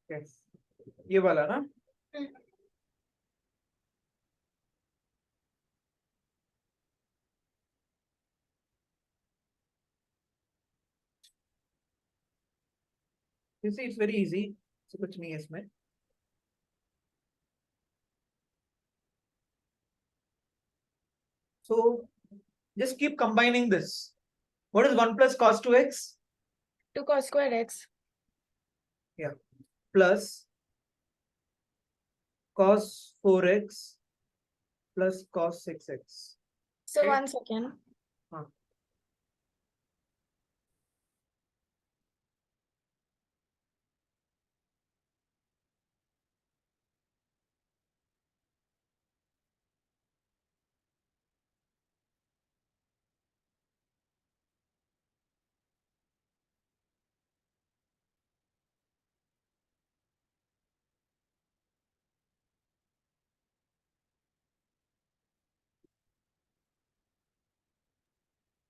Yes. ये वाला ना? You see, it's very easy. So कुछ नहीं है इसमें. So just keep combining this. What is 1 plus cos 2x? 2 cos square x. Yeah. Plus cos 4x plus cos 6x. So Okay. 1 second.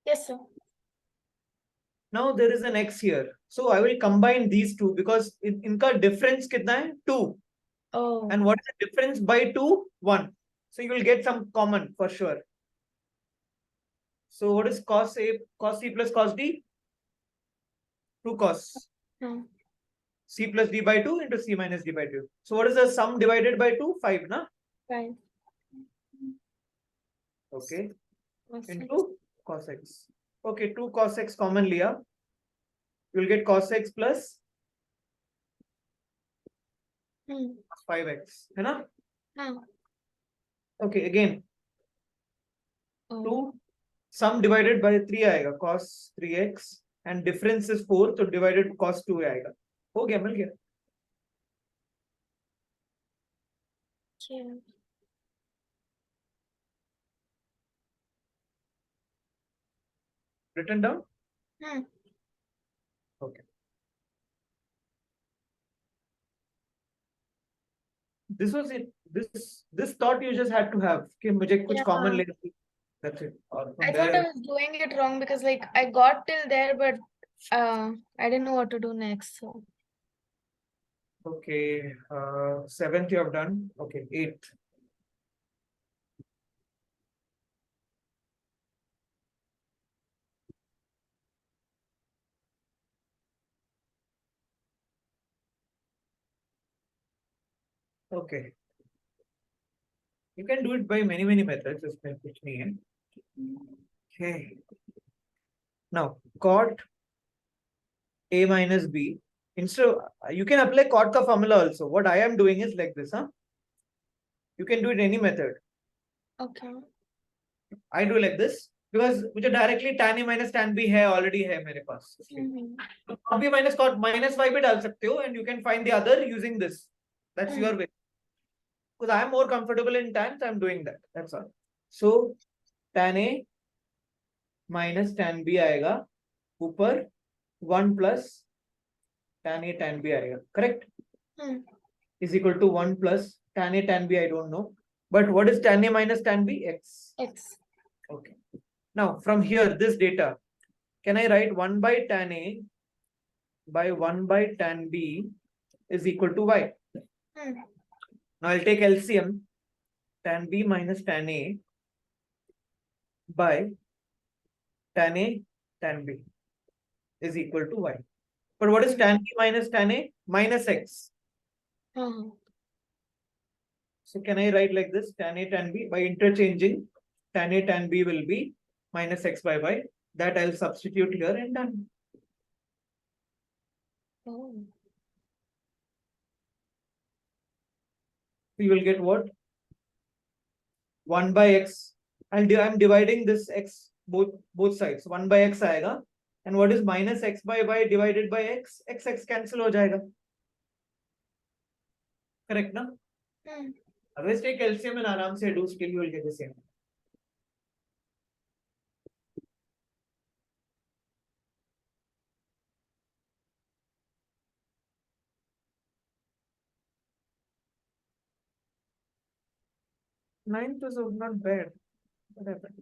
Yes, sir. Now there is an x here. So I will combine these two because इनका difference कितना है? 2. Oh. And what is the difference by 2? 1. So you will get some common for sure. So what is cos A, cos C plus cos D? 2 cos. C plus D by 2 into C minus D by 2. So what is the sum divided by 2? 5, na? 5. Okay. Cos Into cos x. Okay, 2 cos x common liya. You will get cos x plus 5x. है ना? Okay, again. 2 sum divided by 3 आएगा. Cos 3x. And difference is 4. So divided cos 2 आएगा. हो गया, मिल गया. Yeah. Written down? Okay. This was it. This thought you just had to have. कि मुझे कुछ common लेना. That's it. I thought I was doing it wrong because like I got till there, but I didn't know what to do next. So Okay. 7th you have done. Okay. 8th. Okay. You can do it by many methods. इसमें कुछ नहीं है. Okay. Now cot A minus B. Instead of, you can apply cot ka formula also. What I am doing is like this, huh? You can do it any method. okay. I do like this because मुझे directly tan A minus tan B है already है मेरे पास. तो cot B minus cot minus y भी डाल सकते हो and you can find the other using this. That's your way. Because I am more comfortable in tan, so I'm doing that. That's all. So tan A minus tan B आएगा ऊपर 1 plus tan A tan B आएगा. Correct? Is equal to 1 plus tan A tan B. I don't know. But what is tan A minus tan B? X. X. Okay. Now from here, this data, can I write 1 by tan A by 1 by tan B is equal to y? Now I'll take LCM. Tan B minus tan A by tan A tan B is equal to y. But what is tan B minus tan A? Minus x. So can I write like this? Tan A tan B by interchanging tan A tan B will be minus x by y. That I'll substitute here and done. We will get what? 1 by x. I'm dividing this x both sides. 1 by x आएगा. And what is minus x by y divided by x? X cancel हो जाएगा. Correct, na? Otherwise take LCM and आराम से do, still you will get the same. Ninth was not bad. What happened?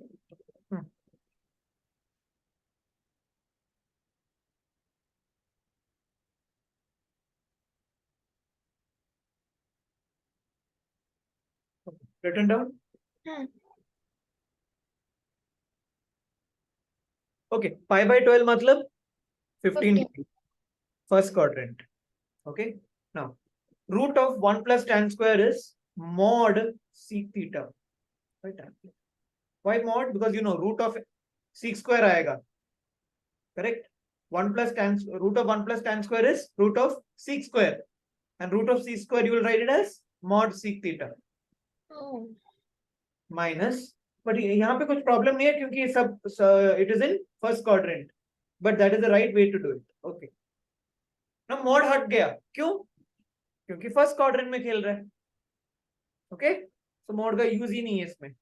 Written down. Okay, pi by 12 matlab 15 degree, first quadrant. Okay, now root of 1 plus tan square is mod sec theta. Right? Why mod? Because you know root of sec square aayega. Correct? 1 plus tan root of 1 plus tan square is root of sec square, and root of sec square you will write it as mod sec theta. Oh. Minus, but यहाँ पे कुछ problem नहीं है क्योंकि सब it is in first quadrant, but that is the right way to do it. Okay. Now mod हट गया, क्यों? क्योंकि first quadrant में खेल रहा है. Okay, so mod का use ही नहीं है इसमें,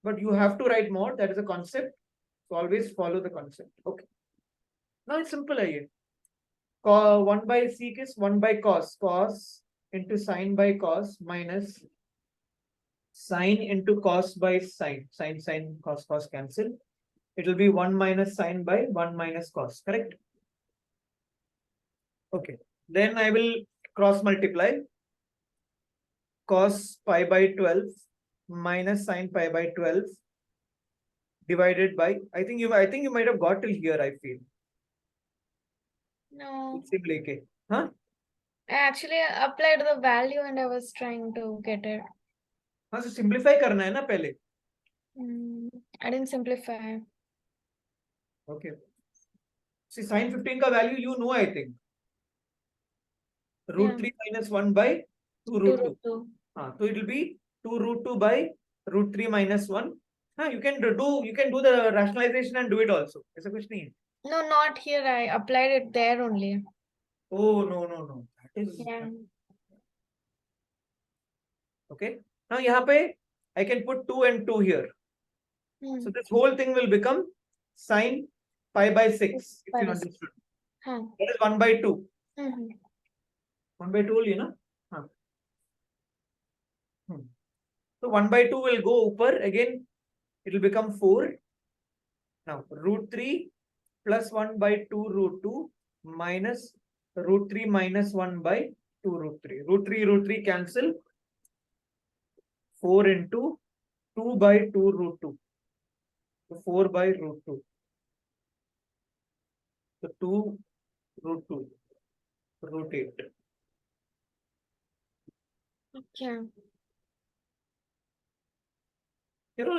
but you have to write mod. That is a concept, so always follow the concept. Okay. Now it's simple है ये. 1 by sec is 1 by cos into sin by cos minus sine into cos by sine cos cancel. It will be 1 minus sine by 1 minus cos, correct? Okay, then I will cross multiply cos pi by 12 minus sine pi by 12 divided by, I think you might have got till here, I feel. No. Huh? I actually applied the value and I was trying to get it. हाँ, so simplify करना है ना पहले. I didn't simplify. Okay. See, sine 15 का value you know, I think. Root 3 minus 1 by 2 root 2. So it will be 2 root 2 by root 3 minus 1. You can do the rationalization and do it also. ऐसा कुछ नहीं है. No, not here. I applied it there only. Oh, no. That is. Yeah. Okay. Now यहाँ पे I can put 2 and 2 here. So this whole thing will become sine pi by 6, if you understood. That is 1 by 2. 1 by 2 only, na? So 1 by 2 will go upper again. It will become 4. Now root 3 plus 1 by 2 root 2 minus root 3 minus 1 by 2 root 3. Root 3 cancel. 4 into 2 by 2 root 2. So 4 by root 2. So 2 root 2. Root 8. Okay.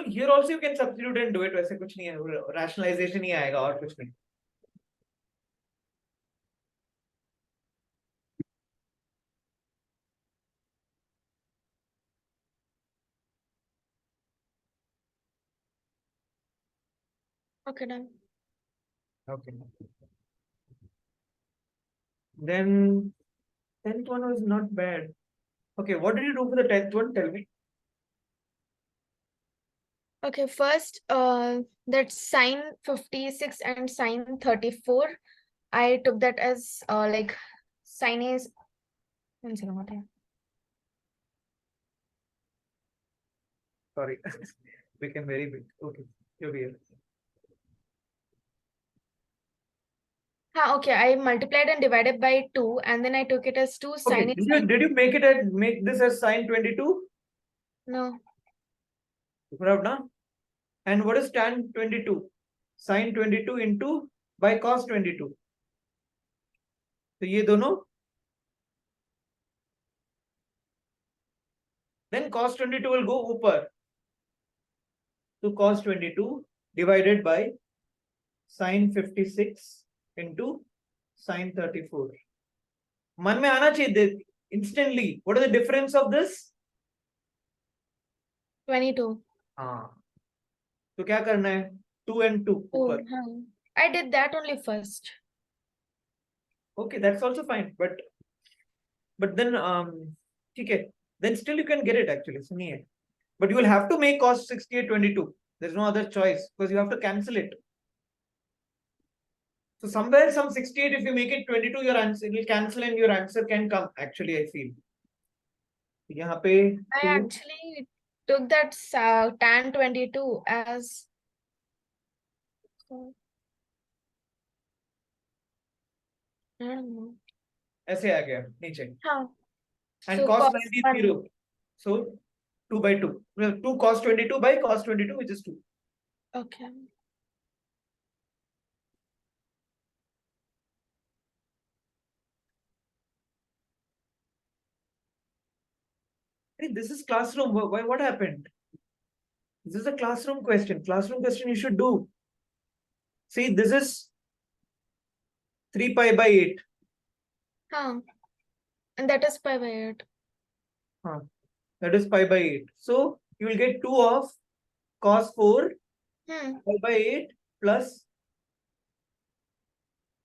Here also you can substitute and do it. वैसे कुछ नहीं है, rationalization ही आएगा और कुछ नहीं. Okay, done. Okay. Then 10th one was not bad. Okay, what did you do for the 10th one? Tell me. Okay, first, that sine 56 and sine 34, I took that as like sine is. One second, what? Sorry, became very big. Okay, you're here. Okay, I multiplied and divided by 2, and then I took it as 2 sine. Okay, did you make this as sine 22? No. And what is tan 22? Sine 22 into by cos 22. So ये दोनों. Then cos 22 will go upper. So cos 22 divided by sine 56 into sine 34. मन में आना चाहिए instantly. What is the difference of this? 22. तो क्या करना है? 2 and 2 ऊपर. I did that only first. Okay, that's also fine. But then okay, then still you can get it actually. सुनिए. But you will have to make cos 68 22. There's no other choice because you have to cancel it. So somewhere some 68, if you make it 22, your answer it will cancel and your answer can come. Actually, I feel. यहाँ पे I actually took that tan 22 as. I don't know. ऐसे आ गया नीचे. हाँ. And cos 90 is 0. So 2 by 2. 2 cos 22 by cos 22, which is 2. Okay. Hey, this is classroom. Why? What happened? This is a classroom question. Classroom question you should do. See, this is 3 pi by 8. Huh. And that is pi by 8. That is pi by 8. So you will get 2 of cos 4 pi by 8 plus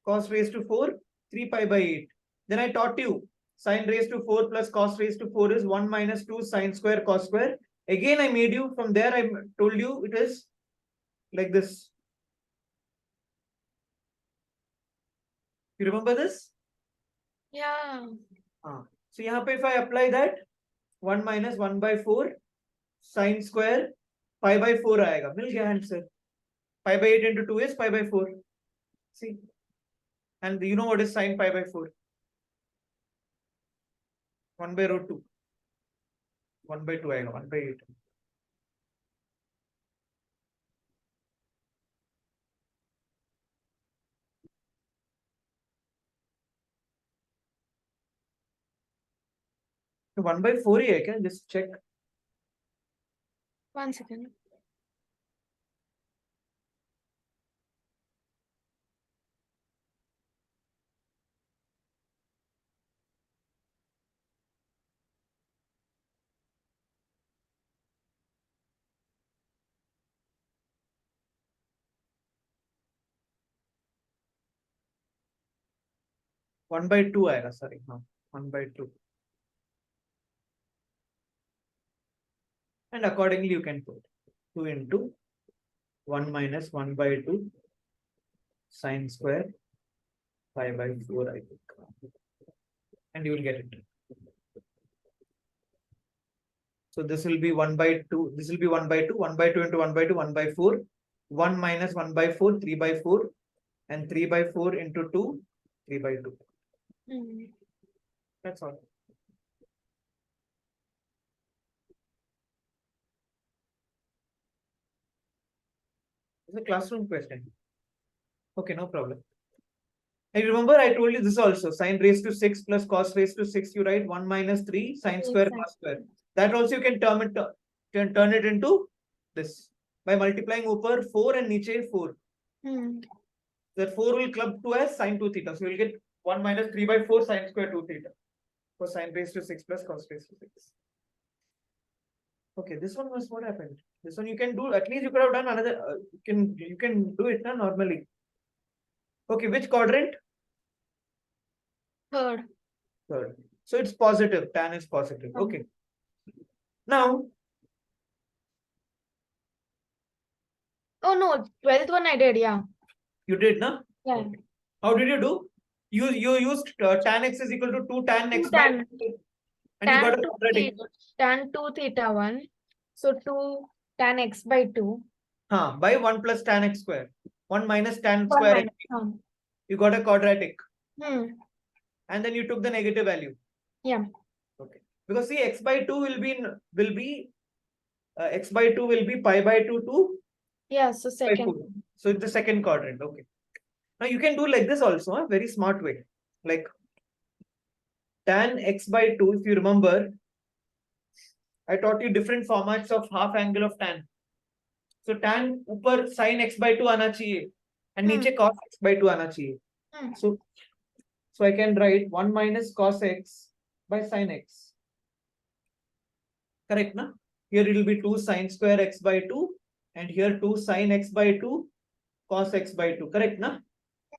cos raised to 4, 3 pi by 8. Then I taught you sine raised to 4 plus cos raised to 4 is 1 minus 2 sine square cos square. Again, I made you from there. I told you it is like this. You remember this? Yeah. So यहाँ पे if I apply that 1 minus 1 by 4 sine square pi by 4 आएगा. मिल गया answer. Pi by 8 into 2 is pi by 4. See. And you know what is sine pi by 4? 1 by root 2. 1 by 2 आएगा. 1 by 8. तो 1 by 4 ही है क्या? Just check. 1 second. One by 2 आएगा. Sorry. हाँ. 1 by 2. And accordingly you can put 2 into 1 minus 1 by 2 sine square pi by 4 I think. And you will get it. So this will be 1 by 2. This will be 1 by 2. 1 by 2 into 1 by 2, 1 by 4. 1 minus 1 by 4, 3 by 4. And 3 by 4 into 2, 3 by 2. That's all. It's a classroom question. Okay, no problem. And remember, I told you this also. Sine raised to 6 plus cos raised to 6. You write 1 minus 3 sine square cos square. That also you can turn it into this by multiplying upper 4 and niche 4. That 4 will club to as sine 2 theta. So you will get 1 minus 3 by 4 sine square 2 theta for sine raised to 6 plus cos raised to 6. Okay, this one was what happened. This one you can do. At least you could have done another. You can do it normally. Okay, which quadrant? Third. Third. So it's positive. Tan is positive. Okay. Now. Oh no, 12th one I did. Yeah. You did, no? Yeah. Okay. How did you do? You used tan x is equal to 2 tan x by 2. And you got a quadratic. Tan 2 theta 1. So 2 tan x by 2. By 1 plus tan x square. 1 minus tan square x. You got a quadratic. And then you took the negative value. Yeah. Okay. Because see, x by 2 will be x by 2 will be pi by 2 to. Yeah. So second. So it's the second quadrant. Okay. Now you can do like this also, a very smart way. Like tan x by 2, if you remember, I taught you different formats of half angle of tan. So tan ऊपर sin x by 2 आना चाहिए and नीचे cos x by 2 आना चाहिए. So I can write 1 minus cos x by sin x. Correct, na? Here it will be 2 sin square x by 2 and here 2 sin x by 2 cos x by 2. Correct, na?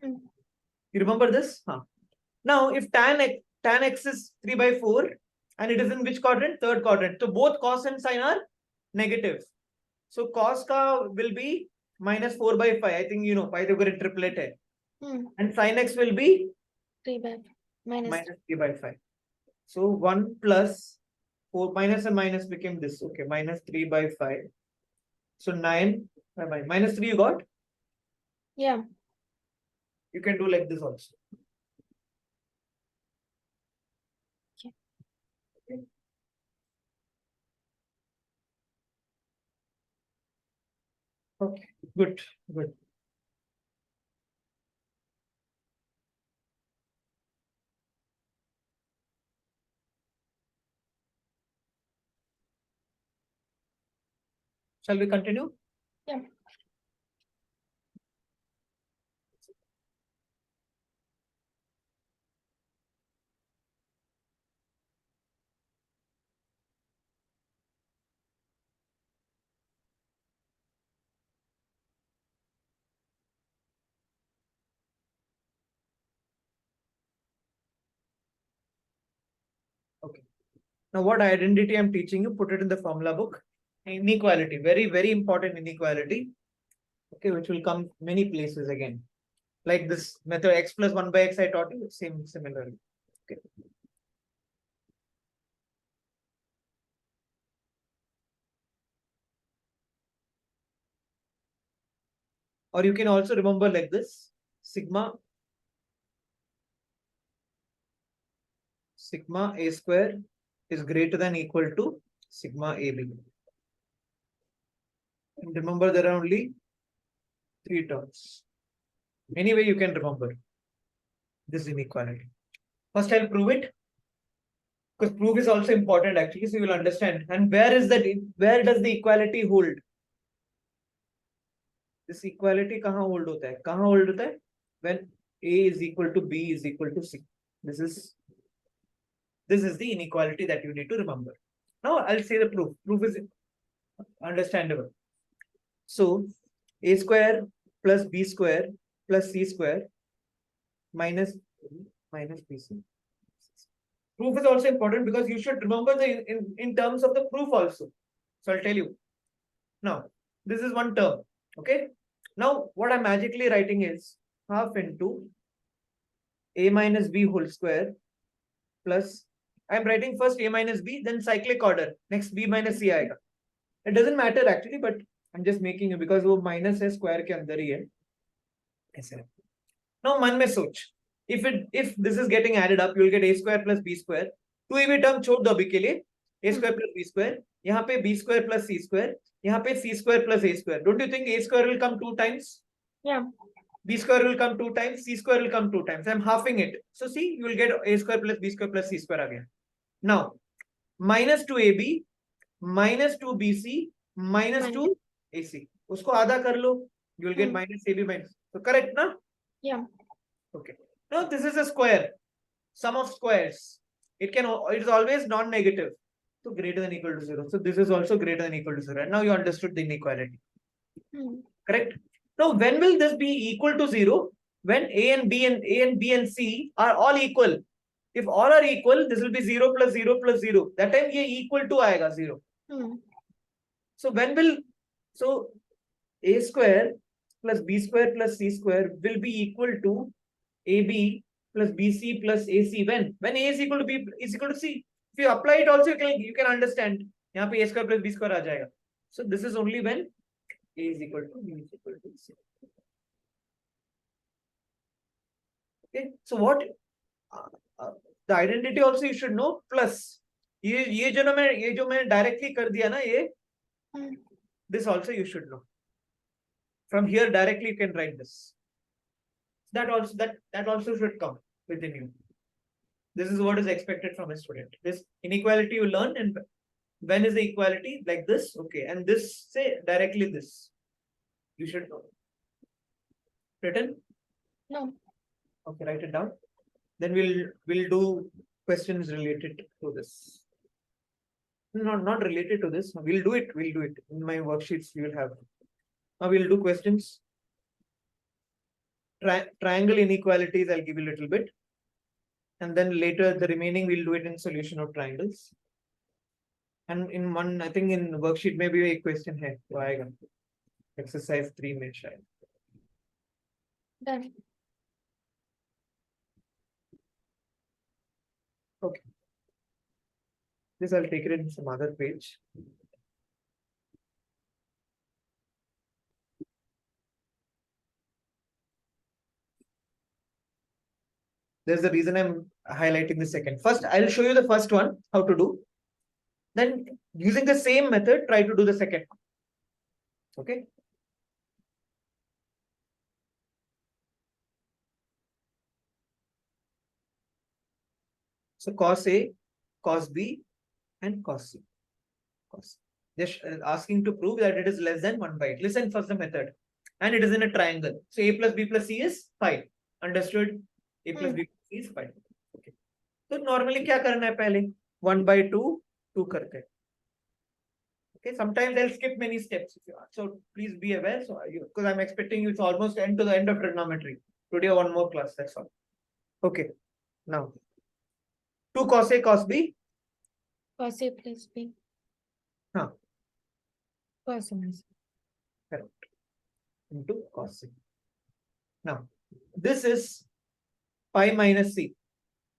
You remember this? Now, if tan x is 3 by 4 and it is in which quadrant? Third quadrant. So both cos and sin are negative. So cos ka will be minus 4 by 5. I think you know Pythagorean triplet hai. And sin x will be 3 by minus 3 by 5. So 1 plus 4 minus and minus became this. Okay, minus 3 by 5. So 9 by minus 3 you got? Yeah. You can do like this also. Okay, good, good. Shall we continue? Yeah. Okay. Now, what identity I'm teaching you, put it in the formula book. Inequality, very, very important inequality. Okay, which will come many places again. Like this method x plus 1 by x I taught you, similarly. Okay. Or you can also remember like this, sigma a square is greater than equal to sigma ab. And remember there are only 3 terms. Anyway, you can remember this inequality. First, I'll prove it. Because proof is also important actually, so you will understand. And where is that? Where does the equality hold? This equality kahan hold hota hai? Kahan hold hota hai? When a is equal to b is equal to c. This is the inequality that you need to remember. Now I'll say the proof. Proof is understandable. So a square plus b square plus c square minus bc. Proof is also important because you should remember the in terms of the proof also. So I'll tell you. Now, this is one term. Okay. Now, what I'm magically writing is half into a minus b whole square plus, I'm writing first a minus b, then cyclic order. Next b minus c aega. It doesn't matter actually, but I'm just making it because वो minus है square के अंदर ही है. ऐसे. Now, मन में सोच. If this is getting added up, you'll get a square plus b square. 2ab term छोड़ दो अभी के लिए. A square plus b square. यहाँ पे b square plus c square. यहाँ पे c square plus a square. Don't you think a square will come 2 times? Yeah. B square will come 2 times, C square will come 2 times. I'm halving it. So see, you will get A square plus B square plus C square again. Now, minus 2AB, minus 2BC, minus 2AC. Usko आधा कर लो, you will get minus AB minus. So correct, na? Yeah. Okay. Now this is a square. Sum of squares. It is always non-negative. So greater than equal to 0. So this is also greater than equal to 0. And now you understood the inequality. Correct? Now, when will this be equal to 0? When A and B and C are all equal. If all are equal, this will be 0 plus 0 plus 0. That time ये equal to आएगा 0. So so A square plus B square plus C square will be equal to AB plus BC plus AC. When A is equal to B is equal to C. If you apply it also, you can understand. यहाँ पे A square plus B square आ जाएगा. So this is only when A is equal to B is equal to C. Okay, so what the identity also you should know plus ये जो मैं directly कर दिया ना ये this also you should know. From here directly you can write this. That also should come within you. This is what is expected from a student. This inequality you learn, and when is the equality like this? Okay, and this say directly this. You should know. Written? No. Okay, write it down. Then we'll do questions related to this. Not related to this. We'll do it. In my worksheets you will have. Now we'll do questions. Triangle inequalities I'll give you a little bit. And then later the remaining we'll do it in solution of triangles. And in one, I think in worksheet maybe a question hai. तो आएगा. Exercise 3 में शायद. Done. Okay. This I'll take it in some other page. There's the reason I'm highlighting the second. First, I'll show you the first one, how to do. Then using the same method, try to do the second one. Okay. So cos A, cos B, and cos C. Just asking to prove that it is less than 1 by 8. Listen first the method. And it is in a triangle. So A plus B plus C is 5. Understood? A plus B plus C is 5. Okay. So normally क्या करना है पहले? 1 by 2, 2 करते हैं. Okay, sometimes I'll skip many steps. So please be aware. So because I'm expecting you, it's almost end to the end of trigonometry. Today one more class, that's all. Okay. Now 2 cos A cos B. Cos A plus B. Huh. Cos A. Correct. Into cos C. Now this is pi minus C.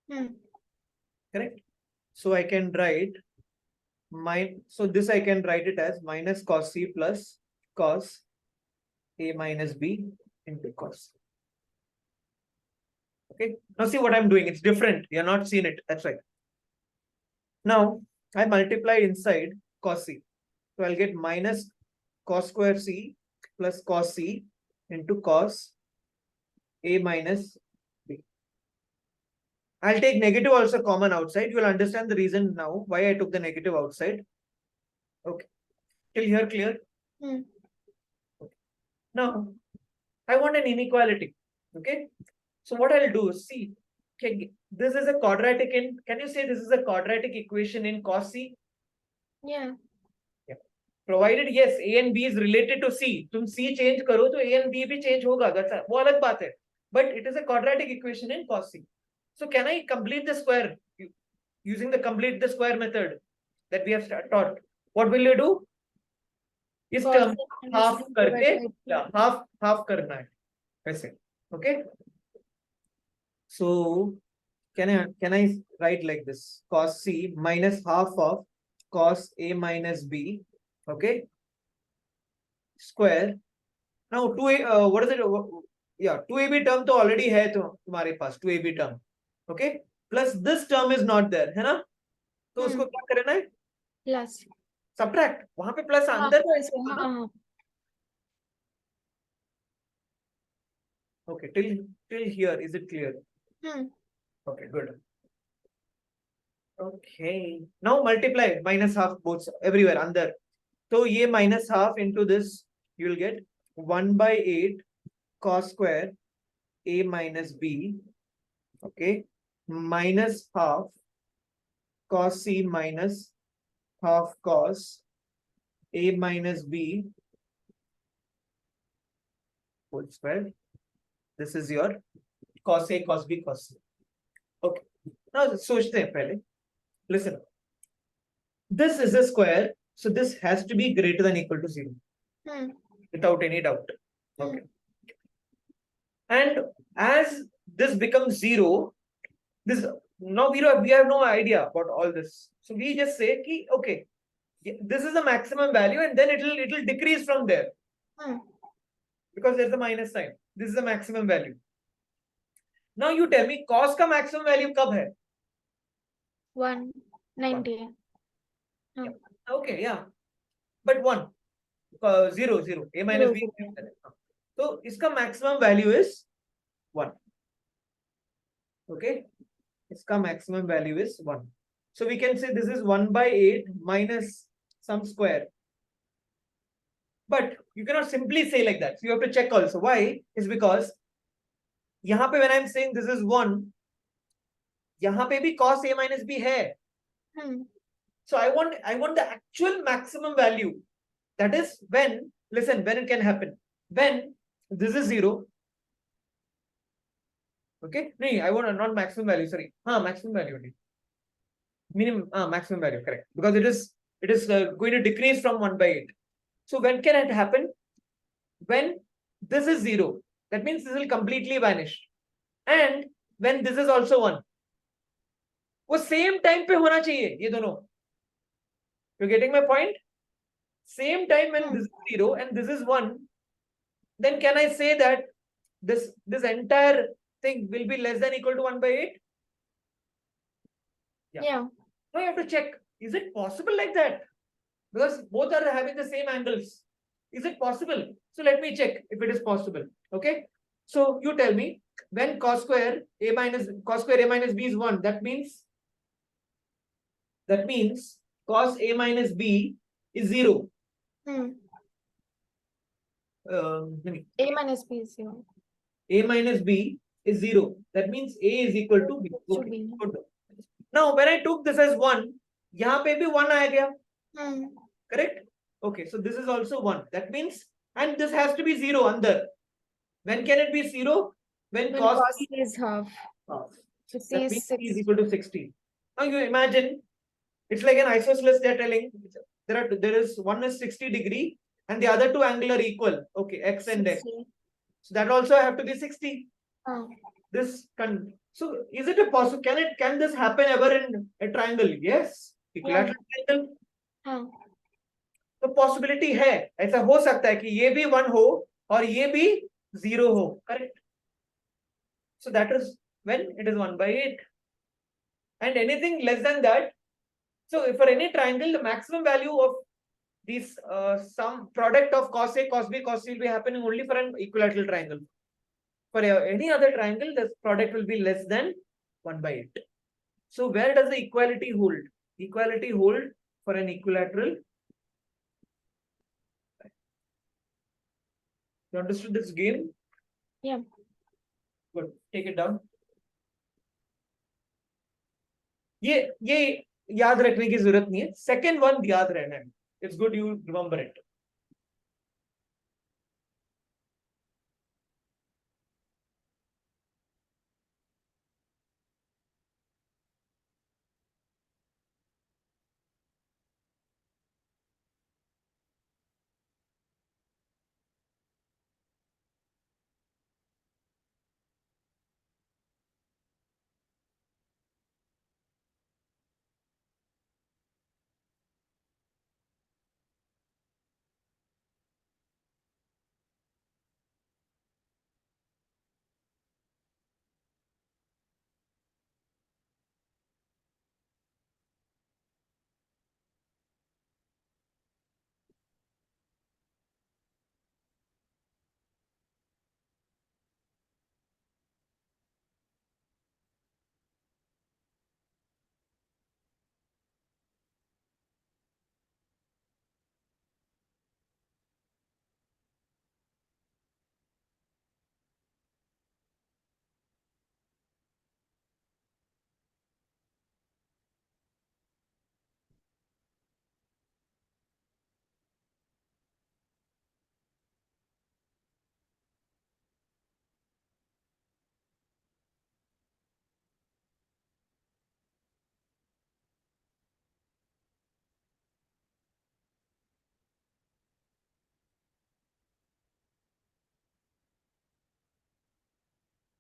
Correct. So I can write so this I can write it as minus cos C plus cos A minus B into cos. Okay. Now see what I'm doing. It's different. You're not seen it. That's right. Now I multiply inside cos C. So I'll get minus cos square C plus cos C into cos A minus B. I'll take negative also common outside. You will understand the reason now why I took the negative outside. Okay. Till here clear? Okay. Now I want an inequality. Okay. So what I'll do is see. Okay, this is a quadratic in. Can you say this is a quadratic equation in cos C? Yeah. Provided yes, A and B is related to C. तुम C change करो तो A and B भी change होगा. वो अलग बात है. But it is a quadratic equation in cos C. So can I complete the square using the complete the square method that we have taught? What will you do? इस term half करके half करना है वैसे. Okay. So can I write like this? Cos C minus half of cos A minus B. Okay. Square. Now 2A, what is it? Yeah, 2AB term तो already है तो तुम्हारे पास 2AB term. Okay. Plus this term is not there, है ना? तो उसको क्या करना है? Plus. Subtract. वहां पे plus अंदर. Okay. Till here, is it clear? Okay, good. Okay. Now multiply minus half both everywhere under. So ये minus half into this, you will get 1 by 8 cos square A minus B. Okay. Minus half cos C minus half cos A minus B whole square. This is your cos A, cos B, cos C. Okay. Now सोचते हैं पहले. Listen. This is a square, so this has to be greater than or equal to 0. Without any doubt. Okay. And as this becomes 0, this now we have no idea about all this. So we just say ki, okay, this is the maximum value, and then it'll decrease from there. Because there's a minus sign. This is the maximum value. Now you tell me cos ka maximum value kab hai? 190. Yeah. Okay, yeah. But 1. 0. A minus B. So iska maximum value is 1. Okay. Iska maximum value is 1. So we can say this is 1 by 8 minus some square. But you cannot simply say like that. So you have to check also. Why? Is because yahan pe when I'm saying this is 1, yahan pe bhi cos A minus B hai. So I want the actual maximum value. That is when, listen, when it can happen. When this is 0. Okay. No, I want not maximum value. Sorry. Maximum value only. Minimum. Maximum value. Correct. Because it is going to decrease from 1 by 8. So when can it happen? When this is 0. That means this will completely vanish. And when this is also 1. वो same time पे होना चाहिए ये दोनों. You're getting my point? Same time when this is 0 and this is 1, then can I say that this entire thing will be less than or equal to 1 by 8? Yeah. Now you have to check, is it possible like that? Because both are having the same angles. Is it possible? So let me check if it is possible. Okay. So you tell me when cos square A minus B is 1, that means That means cos A minus B is 0. A minus B is 0. A minus B is 0. That means A is equal to B. Should Okay. be. Good. Now, when I took this as 1, यहाँ पे भी 1 आ गया. Correct? Okay, so this is also 1. That means, and this has to be 0 under. When can it be 0? When cos C is half. half. So C That is means 6. C is equal to 60. Now you imagine, it's like an isosceles they're telling. There is one is 60 degree and the other two angle are equal. Okay, x and x. 60. So that also have to be 60. Oh. This can, so is it a possible, can this happen ever in a triangle? Yes. Equilateral triangle. हाँ. तो possibility है, ऐसा हो सकता है कि ये भी 1 हो और ये भी 0 हो. Correct. So that is when it is 1 by 8 and anything less than that. So if for any triangle, the maximum value of these some product of cos A, cos B, cos C will be happening only for an equilateral triangle. For any other triangle, the product will be less than 1 by 8. So where does the equality hold? Equality hold for an equilateral. You understood this game? Yeah. Good. Take it down. ये याद रखने की जरूरत नहीं है. Second one याद रहना है. It's good you remember it.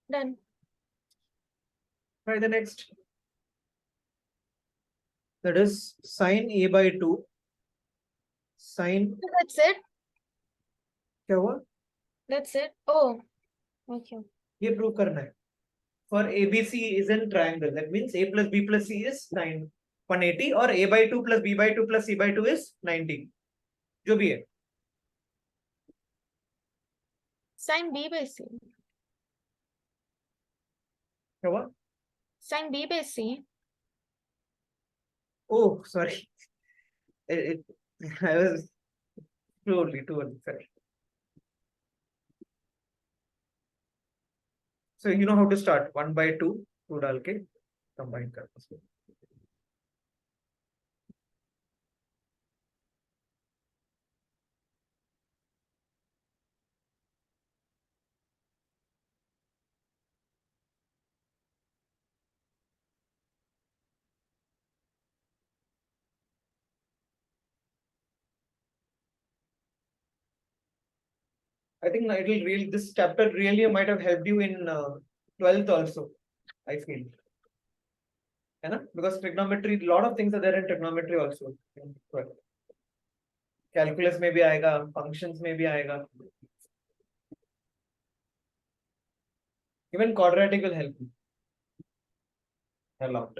Done. Try the next. That is sin A by 2. Sin. That's it. क्या हुआ? That's it. Oh. Okay. ये प्रूव करना है. For ABC is in triangle. That means A plus B plus C is 180 or A by 2 plus B by 2 plus C by 2 is 90. जो भी है. Sin B by C. क्या हुआ? Sin B by C. Oh, sorry. I was too early. Sorry. So you know how to start. 1 by 2 डाल के combine कर उसको. I think this chapter really might have helped you in 12th also, I feel. Because trigonometry, a lot of things are there in trigonometry also. Calculus में भी आएगा, functions में भी आएगा. Even quadratic will help you a lot.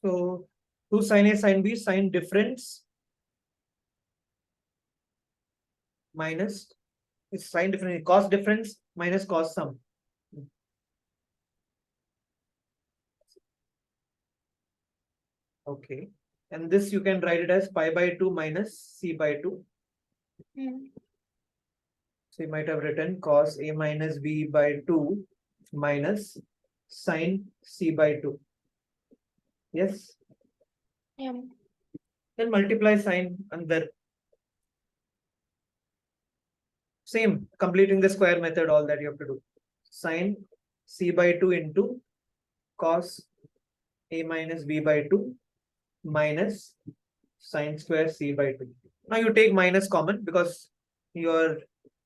So 2 sin A sin B sin difference minus is sign difference, cos difference minus cos sum. Okay. And this you can write it as pi by 2 minus c by 2. So you might have written cos A minus B by 2 minus sin C by 2. Yes. Yeah. Then multiply sign and then same, completing the square method, all that you have to do. Sin C by 2 into cos A minus B by 2 minus sin square C by 2. Now you take minus common because your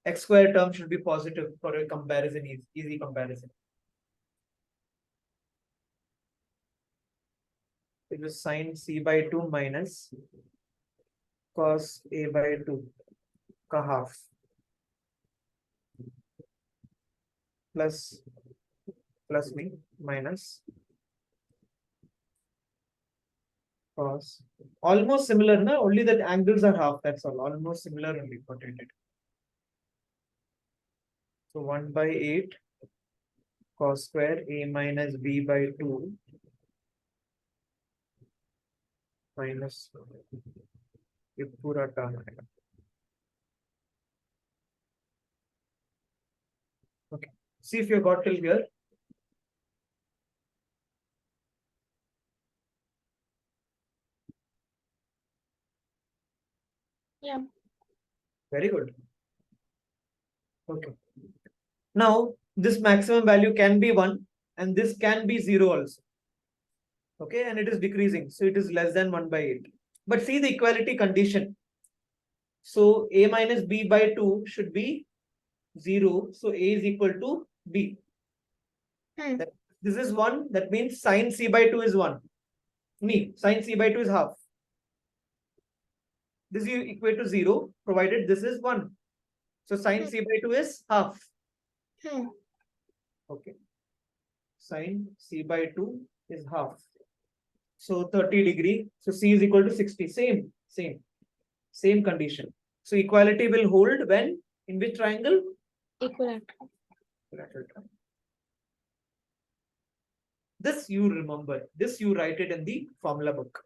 x square term should be positive for a comparison, easy comparison. It was sin C by 2 minus cos A by 2 ka half plus me minus cos. Almost similar, na? Only that angles are half, that's all. Almost similar only what I did. So 1 by 8 cos square A minus B by 2 minus ये पूरा term आएगा. Okay. See if you got till here. Yeah. Very good. Okay. Now this maximum value can be 1 and this can be 0 also. Okay, and it is decreasing, so it is less than 1 by 8. But see the equality condition. So A minus B by 2 should be 0. So A is equal to B. This is 1. That means sin C by 2 is 1. Sin C by 2 is half. This you equate to 0 provided this is 1. So sin C by 2 is half. Okay. Sin C by 2 is half. So 30 degree. So C is equal to 60. Same condition. So equality will hold when? In which triangle? Equilateral. This you remember. This you write it in the formula book.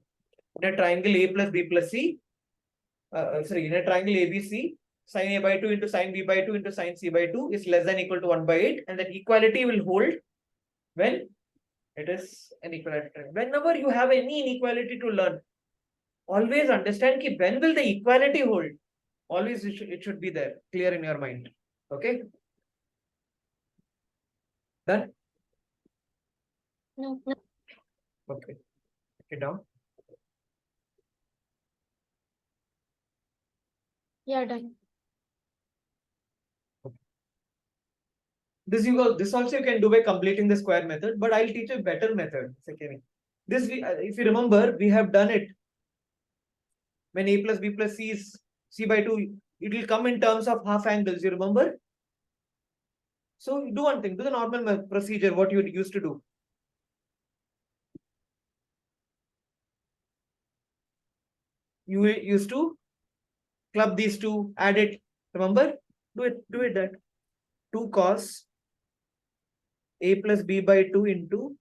In a triangle A plus B plus C. In a triangle ABC, sin A by 2 into sin B by 2 into sin C by 2 is less than equal to 1 by 8. And that equality will hold when it is an equality. Whenever you have any inequality to learn, always understand ki when will the equality hold? Always it should be there, clear in your mind. Okay? Done? No. Okay. Take it down. Yeah, done. This also you can do by completing the square method, but I'll teach a better method. This if you remember, we have done it when A plus B plus C is C by 2. It will come in terms of half angles. You remember? So do one thing. Do the normal procedure. What you used to do. You used to club these two, add it. Remember? Do it that. 2 cos A plus B by 2 into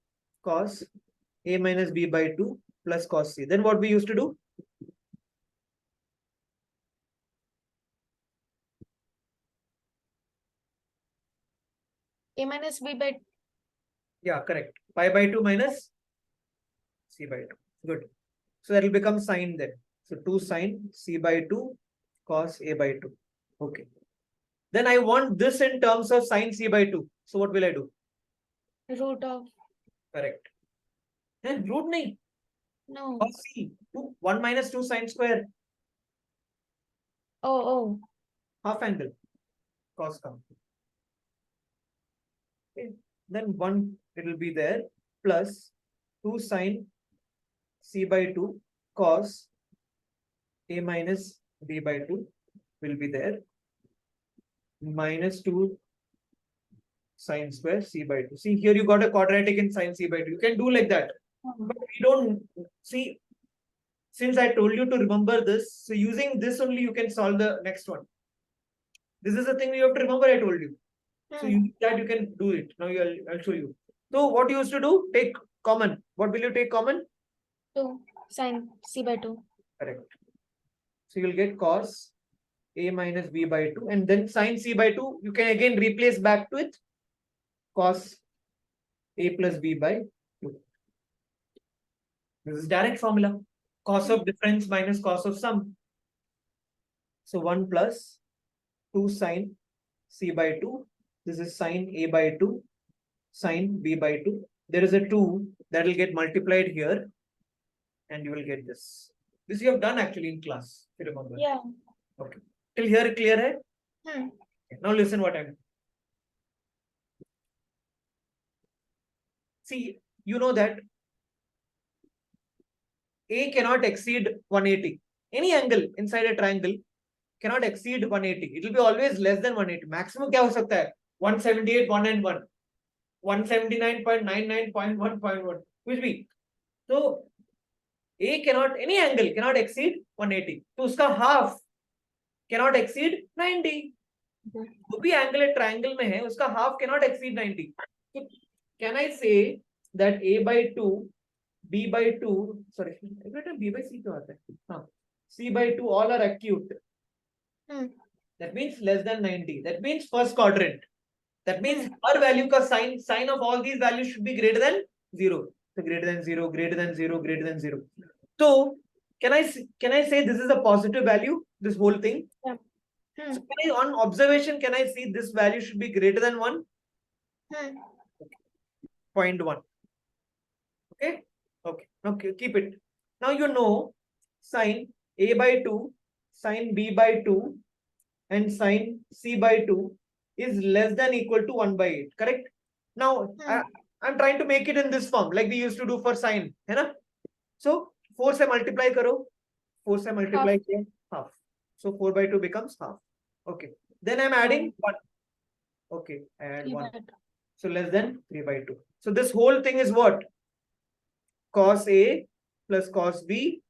cos A minus B by 2 plus cos C. Then what we used to do? A minus B by. Yeah, correct. Pi by 2 minus C by 2. Good. So that will become sine there. So 2 sine C by 2 cos A by 2. Okay. Then I want this in terms of sine C by 2. So what will I do? Root of. Correct. Then root nahi. No. Cos C. 1 minus 2 sine square. Oh. Half angle. Cos come. Okay. Then 1 it will be there plus 2 sine C by 2 cos A minus B by 2 will be there minus 2 sine square C by 2. See here you got a quadratic in sine C by 2. You can do like that. But we don't see, since I told you to remember this, so using this only you can solve the next one. This is the thing you have to remember, I told you. So using that you can do it. Now I'll show you. So what you used to do, take common. What will you take common? 2 sine c by 2. Correct. So you'll get cos a minus b by 2, and then sine c by 2, you can again replace back with cos a plus b by 2. This is direct formula. Cos of difference minus cos of sum. So 1 plus 2 sine c by 2. This is sine a by 2, sine b by 2. There is a 2 that will get multiplied here, and you will get this. This you have done actually in class, if you remember. Yeah. Okay. Till here clear hai? Hmm. Now listen what I'm. See, you know that A cannot exceed 180. Any angle inside a triangle cannot exceed 180. It will be always less than 180. Maximum क्या हो सकता है? 178, 1 and 1. 179.99.1.1. Which be? So A cannot, any angle cannot exceed 180. तो उसका half cannot exceed 90. जो भी angle एक triangle में है, उसका half cannot exceed 90. So can I say that A by 2, B by 2, sorry, B by C क्यों आता है? हाँ, C by 2 all are acute. That means less than 90. That means first quadrant. That means our value का sign of all these values should be greater than 0. So greater than 0, greater than 0, greater than 0. So can I say this is a positive value, this whole thing? Yeah. So on observation, can I see this value should be greater than 1? 0.1. Okay. Okay. Okay. Keep it. Now you know sine A by 2, sine B by 2, and sine C by 2 is less than equal to 1 by 8. Correct? Now I'm trying to make it in this form like we used to do for sine. है ना? So 4 से multiply करो. 4 से multiply किया half. So 4 by 2 becomes half. Okay. Then I'm adding 1. Okay. I add 1. So less than 3 by 2. So this whole thing is what? Cos A plus cos B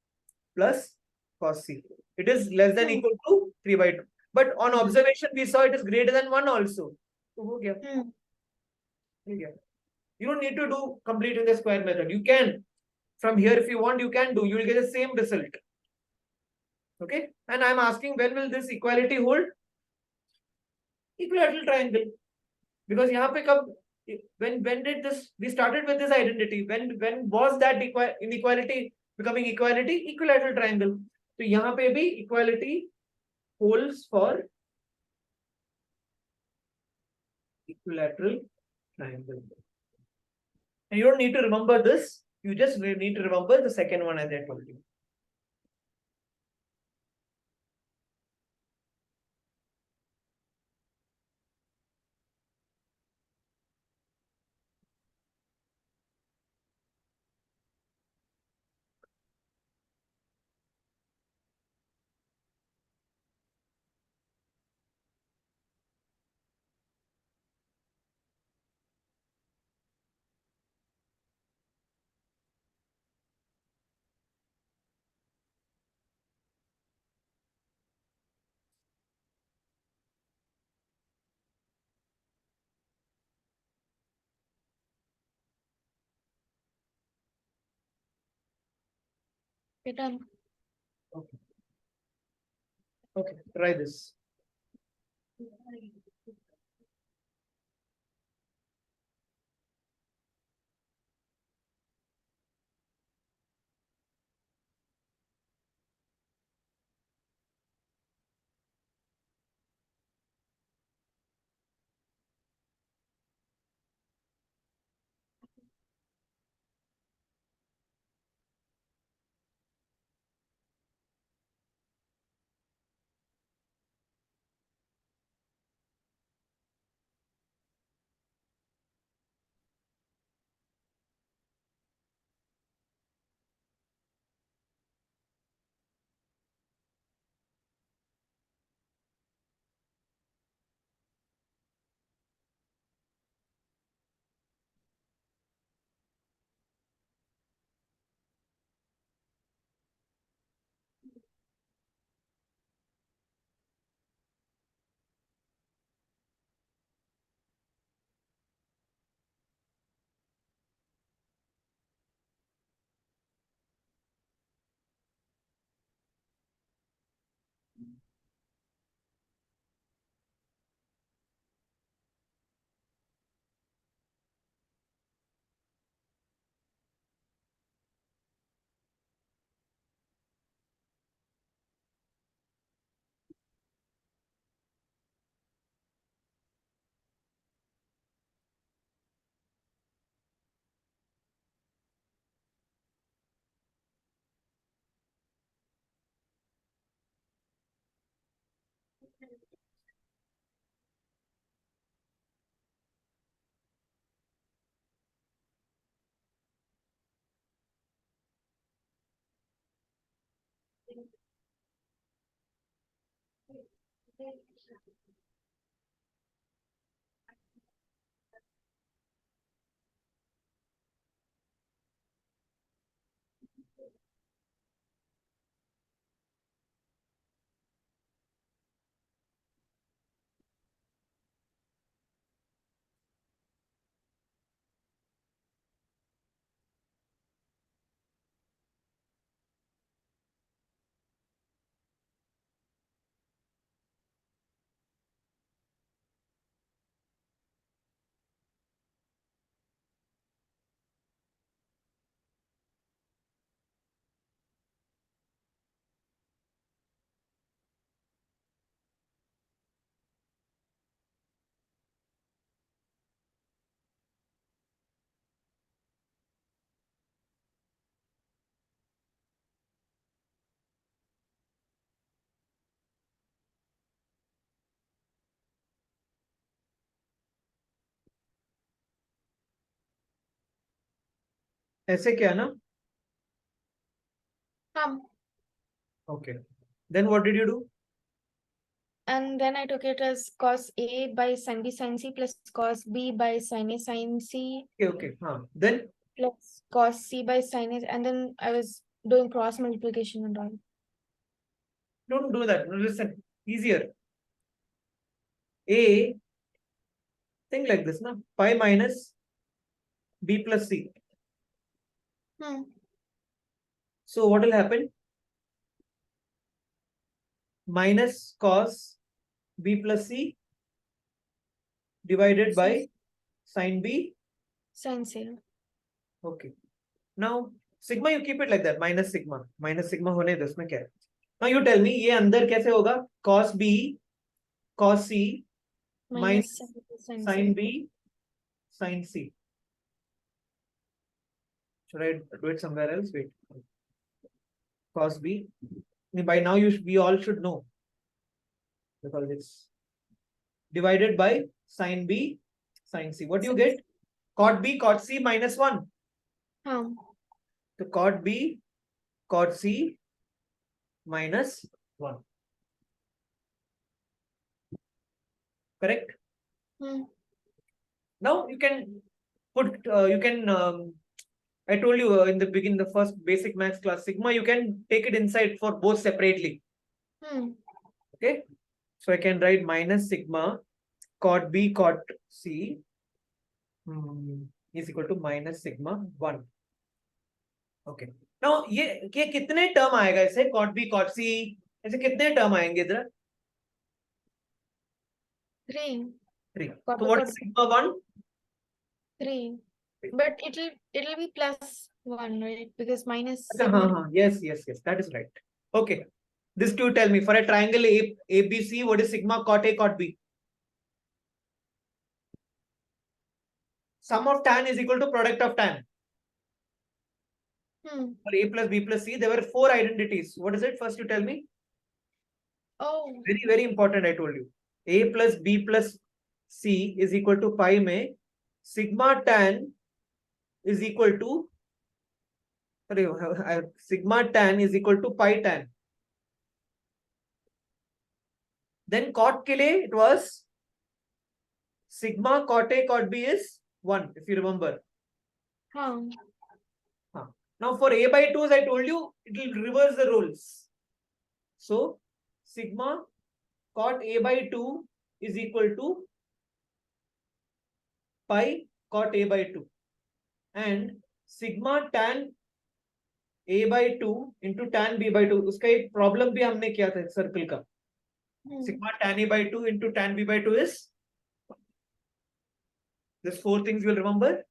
plus cos C. It is less than equal to 3 by 2. But on observation, we saw it is greater than 1 also. So ho gaya. You don't need to do complete in the square method. You can. From here, if you want, you can do. You will get the same result. Okay. And I'm asking, when will this equality hold? Equilateral triangle. Because यहाँ पे कब, when did this, we started with this identity. When was that inequality becoming equality? Equilateral triangle. So यहाँ पे भी equality holds for equilateral triangle. And you don't need to remember this. You just need to remember the second one as I told you. Done. Okay. Okay. Try this. ऐसे क्या ना? Okay. Then what did you do? And then I took it as cos A by sin B sin C plus cos B by sin A sin C Okay. Then plus cos C by sin A, and then I was doing cross multiplication and all. don't do that. No, listen. Easier. A, think like this, na? Pi minus B plus C. So what will happen? Minus cos B plus C divided by sin B. Sin C. Okay. Now sigma you keep it like that. Minus sigma. Minus sigma होने दो इसमें क्या है? Now you tell me ये अंदर कैसे होगा? Cos B, cos C minus sin B, sin C. Should I do it somewhere else? Wait. Cos B. By now we all should know because it's divided by sin B, sin C. What do you get? Cot B, cot C minus 1. So cot B, cot C minus 1. Correct? Now you can put, I told you in the beginning, the first basic maths class, sigma, you can take it inside for both separately. Okay? So I can write minus sigma cot B, cot C is equal to minus sigma 1. Okay. Now ये कितने term आएगा इसे cot B, cot C ऐसे कितने term आएंगे इधर? 3. So what is sigma 1? 3. But it'll be plus 1, right? Because minus Yes, that is right. Okay. This two tell me for a triangle ABC, what is sigma cot A, cot B? Sum of tan is equal to product of tan. For A plus B plus C, there were 4 identities. What is it? First you tell me. Very, very important, I told you. A plus B plus C is equal to pi mein sigma tan is equal to sigma tan is equal to pi tan. Then cot ke liye it was sigma cot A cot B is 1, if you remember. Now for A by 2s, I told you it will reverse the roles. So sigma cot A by 2 is equal to pi cot A by 2. And sigma tan A by 2 into tan B by 2. उसका एक problem भी हमने किया था circle का. Sigma tan A by 2 into tan B by 2 is this 4 things you will remember.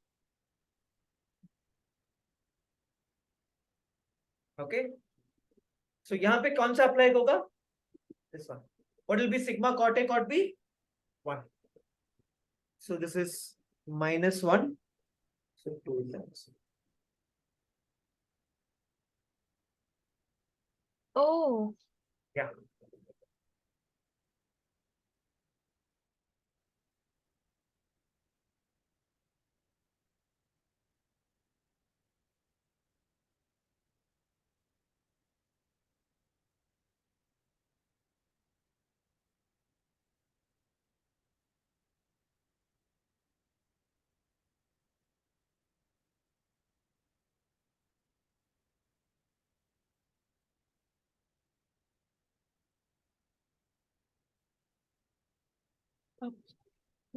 Okay. So यहाँ पे कौन सा apply होगा? This one. What will be sigma cot A cot B? 1. So this is minus 1. So 2 is the answer. Oh. Yeah.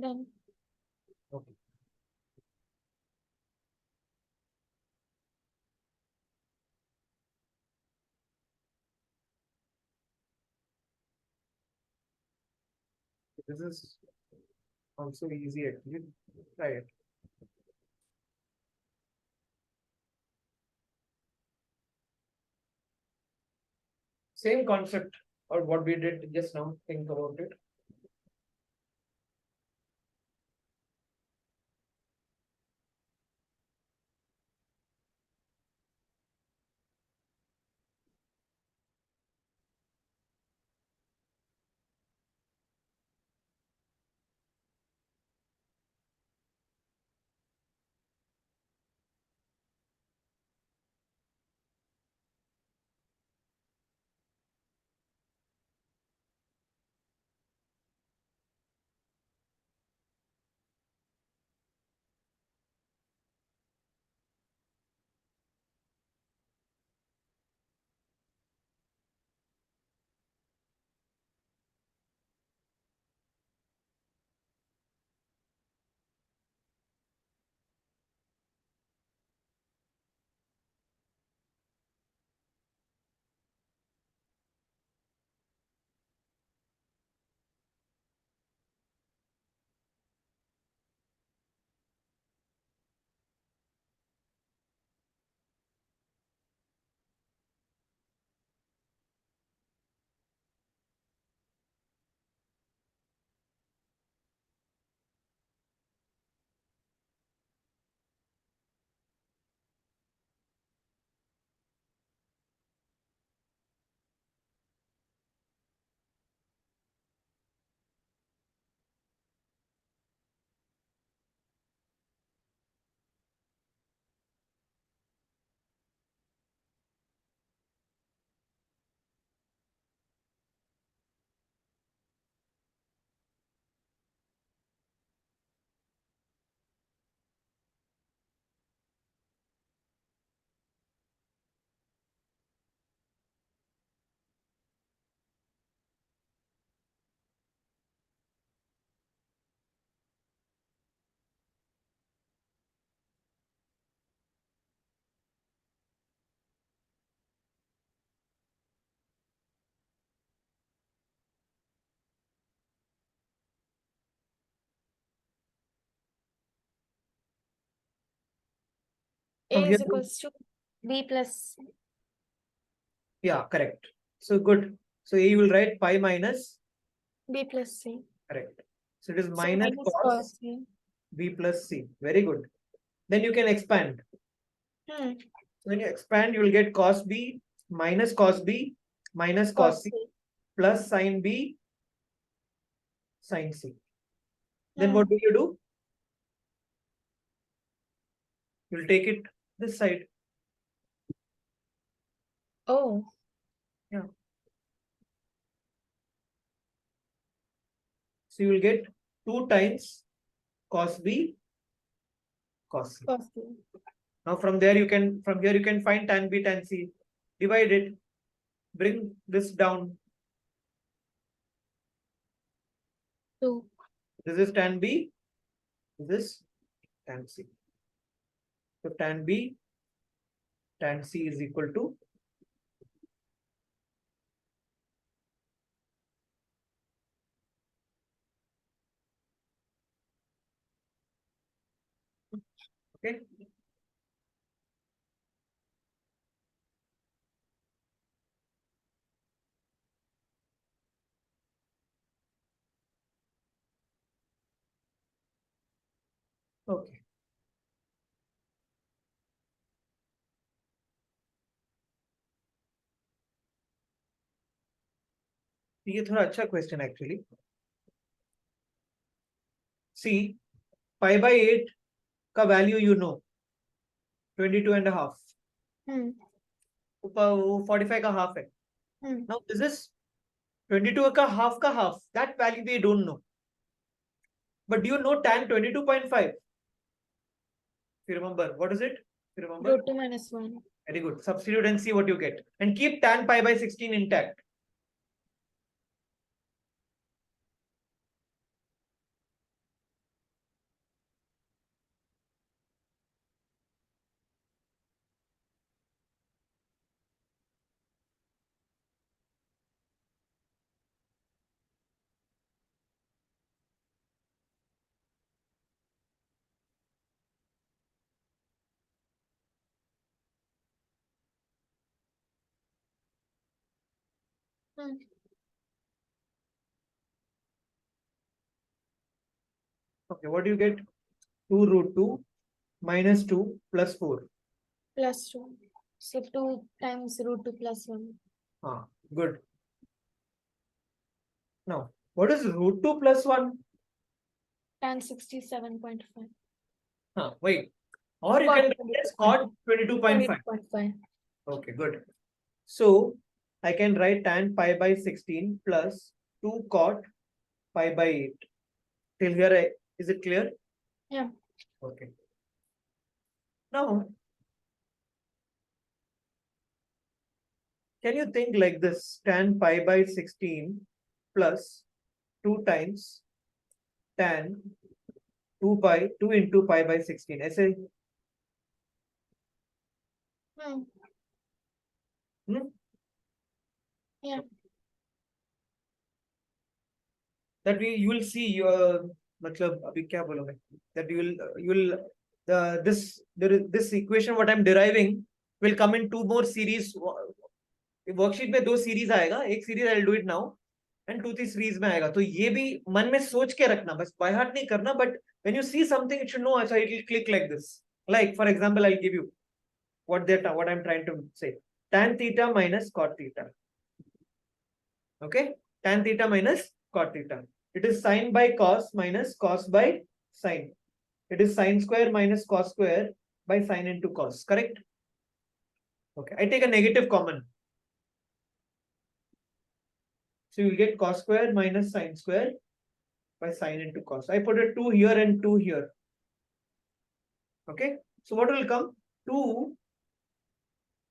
Done. Okay. This is also easy actually. Try it. Same concept or what we did just now. Think about it. A From here, is equals to B plus C. yeah, correct. So good. So A you will write pi minus, B plus C. correct. So it is So minus minus cos cos C. B plus C. Very good. Then you can expand. Hmm. So when you expand, you will get cos B minus cos B minus cos Cos C C. plus sin B sin C. Then Hmm. what do? You'll take it this side. Oh. Yeah. So you will get 2 times cos B cos C. Cos C. Now from here you can find tan B tan C. Divide it. Bring this down. 2. This is tan B. This is tan C. So tan B tan C is equal to okay. Okay. ये थोड़ा अच्छा question actually see pi by 8 का value you know 22.5 Hmm. वो 45 का half है Hmm. Now this is 22 का half that value we don't know but do you know tan 22.5 you remember what is it you remember Root 2 minus 1. very good substitute and see what you get and keep tan pi by 16 intact Okay, what do you get? 2 root 2 minus 2 plus 4. Plus 2. So 2 times root 2 plus 1. Good. Now, what is root 2 plus 1? Tan 67.5. Wait. Or you can write as cot 22.5. 22.5. Okay, good. So, I can write tan pi by 16 plus 2 cot pi by 8. Till here, is it clear? Yeah. Okay. Now, can you think like this? Tan pi by 16 plus 2 times tan 2 into pi by 16. ऐसे Yeah. that you will see your मतलब अभी क्या बोलूँ that you will this equation what I'm deriving will come in 2 more series. Worksheet में 2 series आएगा, एक series I will do it now and 2-3 series में आएगा. तो ये भी मन में सोच के रखना, बस बाय हार्ट नहीं करना, but when you see something it should no अच्छा it will click like this. Like for example, I'll give you what I'm trying to say. Tan theta minus cot theta. Okay, tan theta minus cot theta. It is sin by cos minus cos by sin. It is sin square minus cos square by sin into cos. Correct? Okay, I take a negative common. So you'll get cos square minus sin square by sin into cos. I put a 2 here and 2 here. Okay. So what will come? 2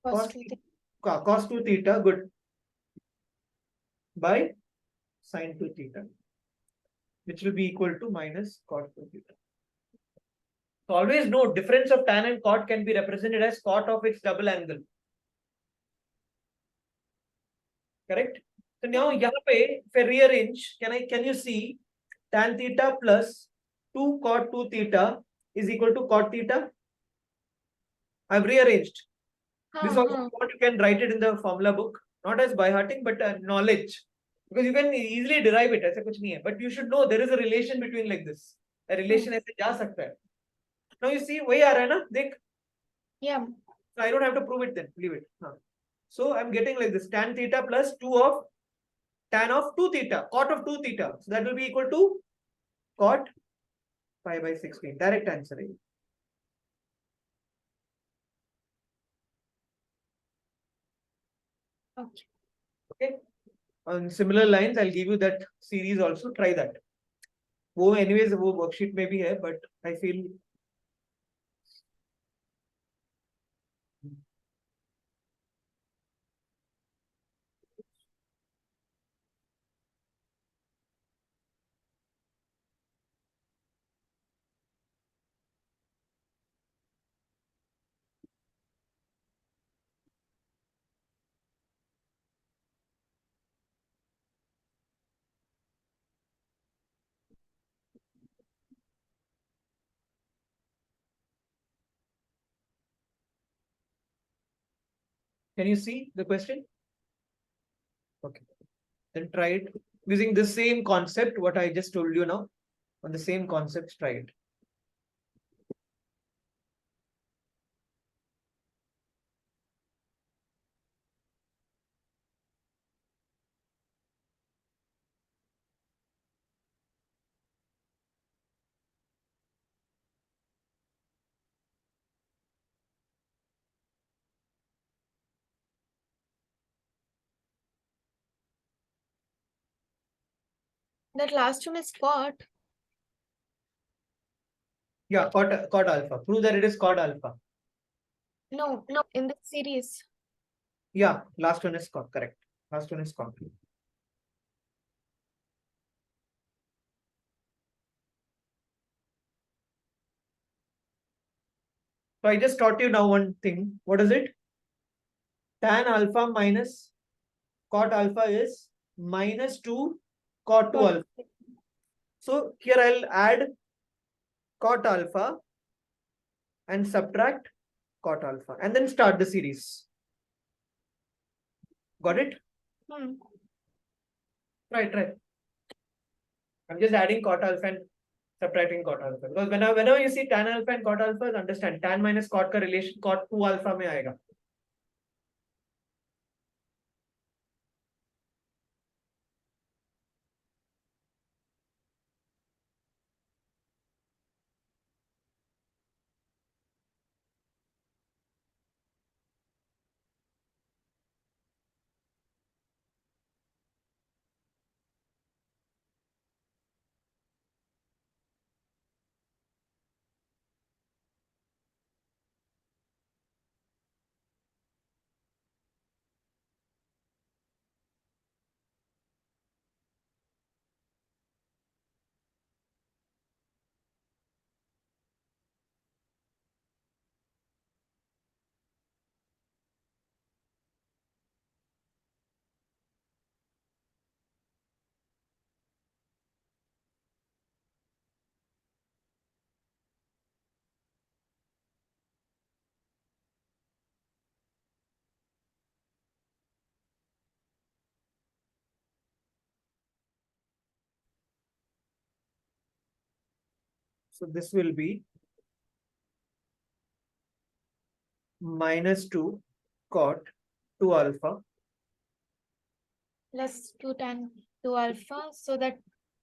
cos 2 theta, good, by sin 2 theta, which will be equal to minus cot 2 theta. So always note difference of tan and cot can be represented as cot of its double angle. Correct? So now यहाँ पे if I rearrange, can you see tan theta plus 2 cot 2 theta is equal to cot theta? I've rearranged. This also what you can write it in the formula book, not as by hearting, but knowledge, because you can easily derive it. ऐसा कुछ नहीं है, but you should know there is a relation between like this. A relation ऐसे जा सकता है. Now you see वही आ रहा है ना, देख. Yeah. So I don't have to prove it then. Leave it. So I'm getting like this: tan theta plus 2 of tan of 2 theta, cot of 2 theta. So that will be equal to cot pi by 16. Direct answer. Right? Okay. On similar lines, I'll give you that series also. Try that. वो anyways वो worksheet में भी है, but I feel can you see the question? Okay. Then try it using the same concept, what I just told you now. On the same concept, try it. That last one is cot. Yeah, cot alpha. Prove that it is cot alpha. No, in the series. Yeah, last one is cot. Correct. Last one is cot. So I just taught you now one thing. What is it? Tan alpha minus cot alpha is minus 2 cot 2 alpha. So here I'll add cot alpha and subtract cot alpha and then start the series. Got it? Try. I'm just adding cot alpha and subtracting cot alpha. Because whenever you see tan alpha and cot alpha, understand tan minus cot का relation cot 2 alpha में आएगा. So this will be minus 2 cot 2 alpha Plus 2 tan 2 alpha. So that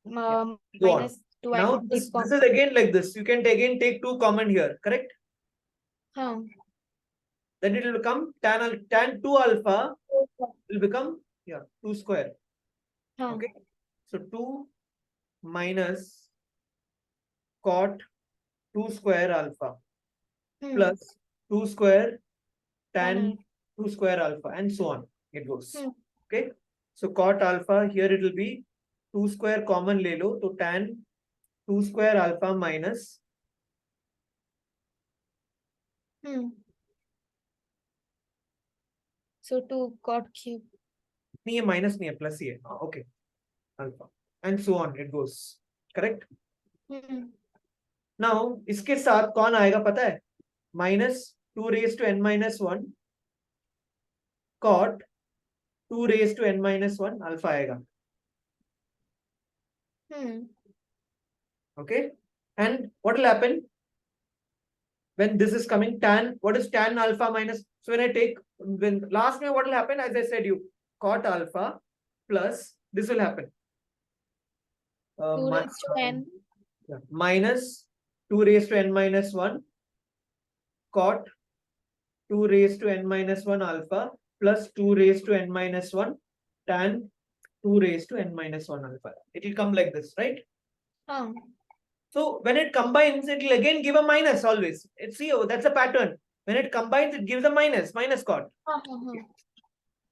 go on. minus 2 I Now can this keep is again like this. You can again take 2 common here, correct? Then it will become tan 2 alpha will become 2 square. Okay. So 2 minus cot 2 square alpha plus 2 square tan 2 square alpha and so on. It goes. Okay. So cot alpha here it will be 2 square common ले लो तो tan 2 square alpha minus So 2 cot cube. नहीं है minus नहीं है plus ही है. Okay. Alpha and so on it goes. Correct. Now इसके साथ कौन आएगा पता है? Minus 2 raised to n minus 1 cot 2 raised to n minus 1 alpha आएगा. Okay. And what will happen when this is coming tan? What is tan alpha minus? So when I take when last में what will happen? As I said you cot alpha plus this will happen. 2 raised to n. Minus 2 raised to n minus 1 cot 2 raised to n minus 1 alpha plus 2 raised to n minus 1 tan 2 raised to n minus 1 alpha. It will come like this, right? So when it combines, it will again give a minus always. See, that's a pattern. When it combines, it gives a minus cot.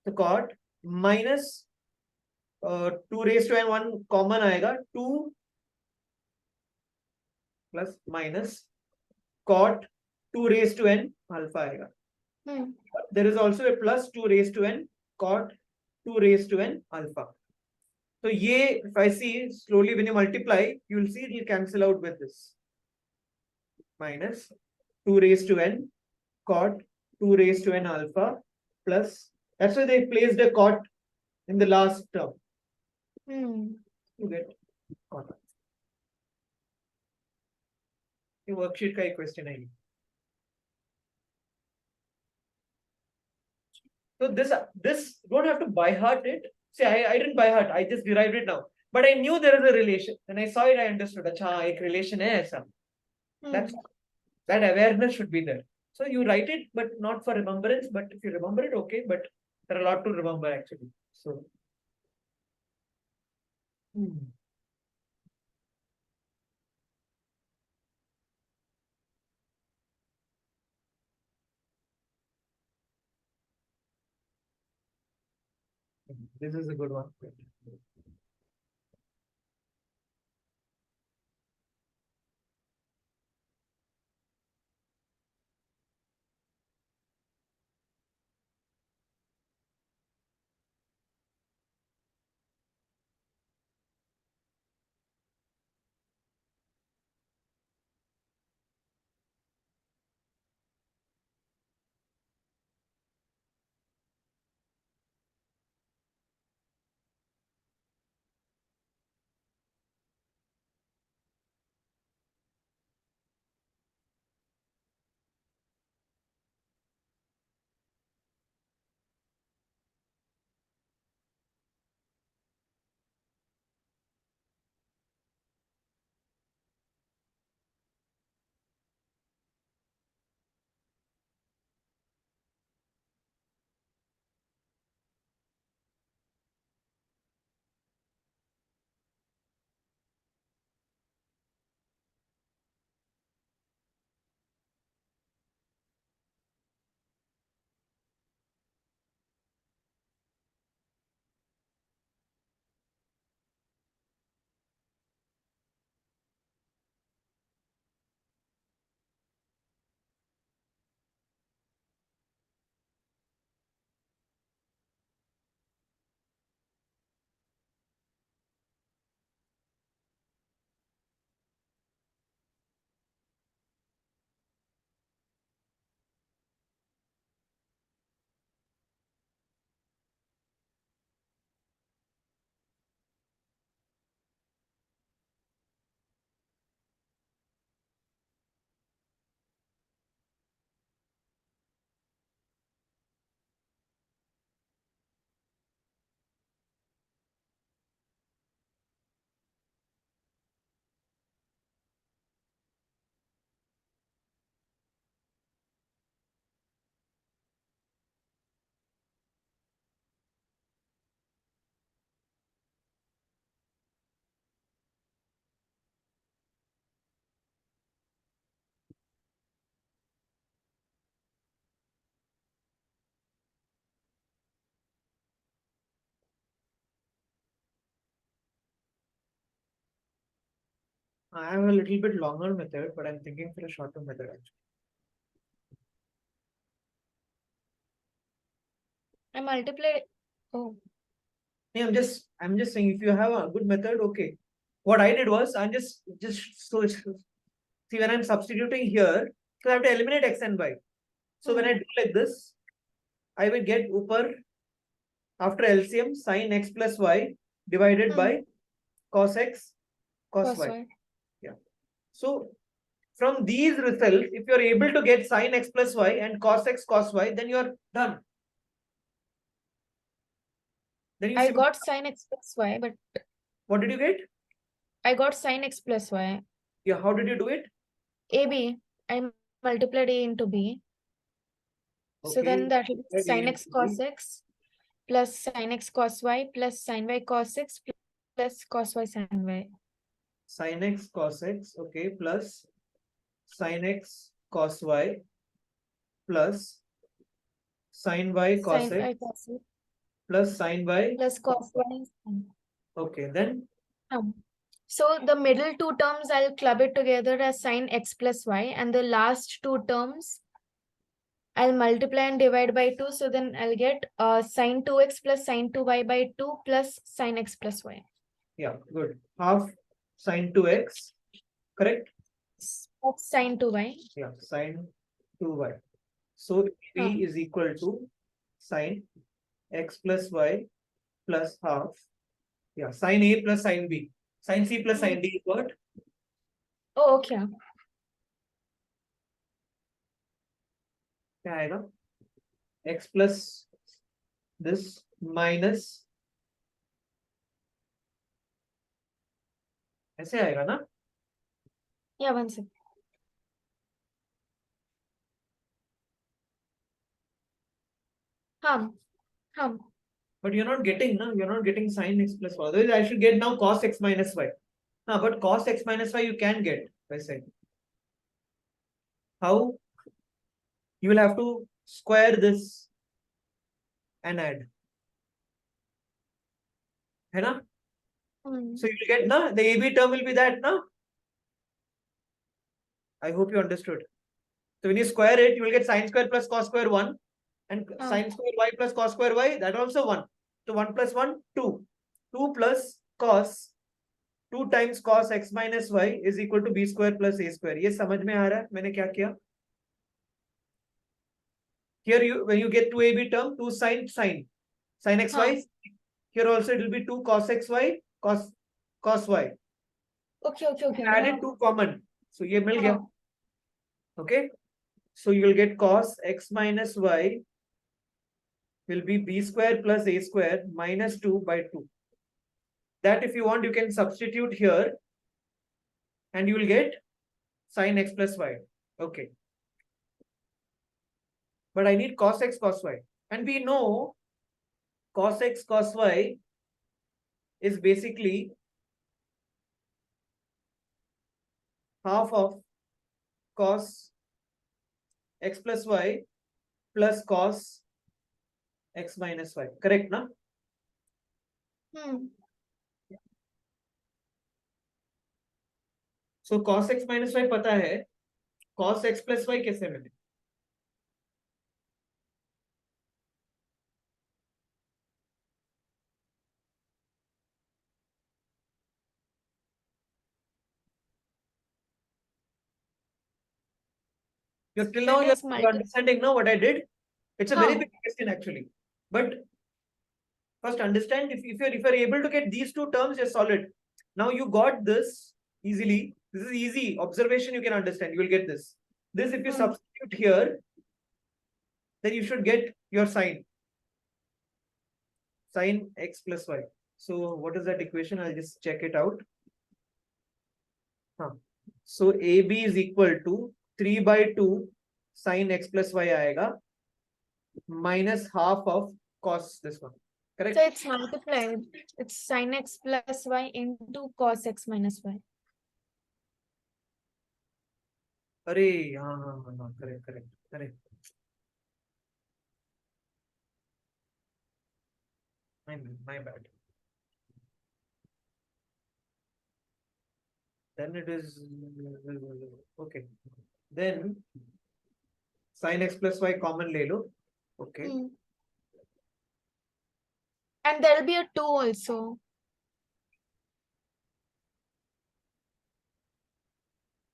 So cot minus 2 raised to n 1 common आएगा 2 plus minus cot 2 raised to n alpha आएगा. There is also a plus 2 raised to n cot 2 raised to n alpha. So ye, if I see slowly when you multiply, you will see it will cancel out with this. Minus 2 raised to n cot 2 raised to n alpha plus, that's why they placed a cot in the last term. You get cot. ये worksheet का एक question है. So this don't have to by heart it. See, I didn't by heart. I just derived it now. But I knew there is a relation. When I saw it, I understood. Acha, एक relation है ऐसा. That awareness should be there. So you write it, but not for remembrance. But if you remember it, okay. But there are a lot to remember actually. So. This is a good one. I have a little bit longer method, but I'm thinking for a shorter method actually. I multiply. Oh, Yeah, I'm just saying if you have a good method, okay. What I did was I'm just so see when I'm substituting here, so I have to eliminate x and y. So when I do like this, I will get upper after LCM sin x plus y divided by cos x cos cos y. y. Yeah. So from these results, if you're able to get sin x plus y and cos x cos y, then you're done. Then you I got sin x plus y, but what did you get? I got sin x plus y. Yeah, how did you do it? AB. I multiplied A into B. So Okay, then that is let A sin into x B. cos x plus sin x cos y plus sin y cos x plus cos y sin y. Sin x cos x, okay, plus sin x cos y plus sin y cos Sin x y cos y plus sin y. plus cos y. Okay, then So the middle two terms, I'll club it together as sin x plus y, and the last two terms I'll multiply and divide by 2. So then I'll get sin 2x plus sin 2y by 2 plus sin x plus y. yeah, good. Half sin 2x, correct? That's sin 2y. Yeah, sin 2y. So B is equal to sin x plus y plus half. Yeah, sin A plus sin B. Sin C plus sin D is what? Oh, okay. क्या आएगा? X plus this minus ऐसे आएगा ना? Yeah, one second. Hum. But you're not getting, no? You're not getting sin x plus y. Otherwise, I should get now cos x minus y. But cos x minus y you can get, I said. How? You will have to square this and add. है ना? So you will get, na? The AB term will be that, na? I hope you understood. So when you square it, you will get sin square plus cos square 1. And sin square y plus cos square y, that also 1. So 1 plus 1, 2. 2 plus cos 2 times cos x minus y is equal to b square plus a square. ये समझ में आ रहा है मैंने क्या किया? Here you when you get 2ab term 2 sin xy. Here also it will be 2 cos xy cos y. Okay. Added 2 common. So ये मिल गया. Okay. So you will get cos x minus y will be b square plus a square minus 2 by 2. That if you want you can substitute here and you will get sin x plus y. Okay. But I need cos x cos y. And we know cos x cos y is basically half of cos x plus y plus cos x minus y. Correct, na? So cos x minus y पता है, cos x plus y कैसे मिले? You're till now you're understanding now what I did. It's a very big question actually. But first understand if you're able to get these two terms, you're solid. Now you got this easily. This is easy observation. You can understand. You will get this. This if you substitute here, then you should get your sin x plus y. So what is that equation? I'll just check it out. So AB is equal to 3 by 2 sin x plus y आएगा minus half of cos this one. Correct? So it's multiplied. It's sin x plus y into cos x minus y. अरे हाँ correct. My bad. Then it is okay. Then sin x plus y common ले लो. Okay. And there will be a 2 also.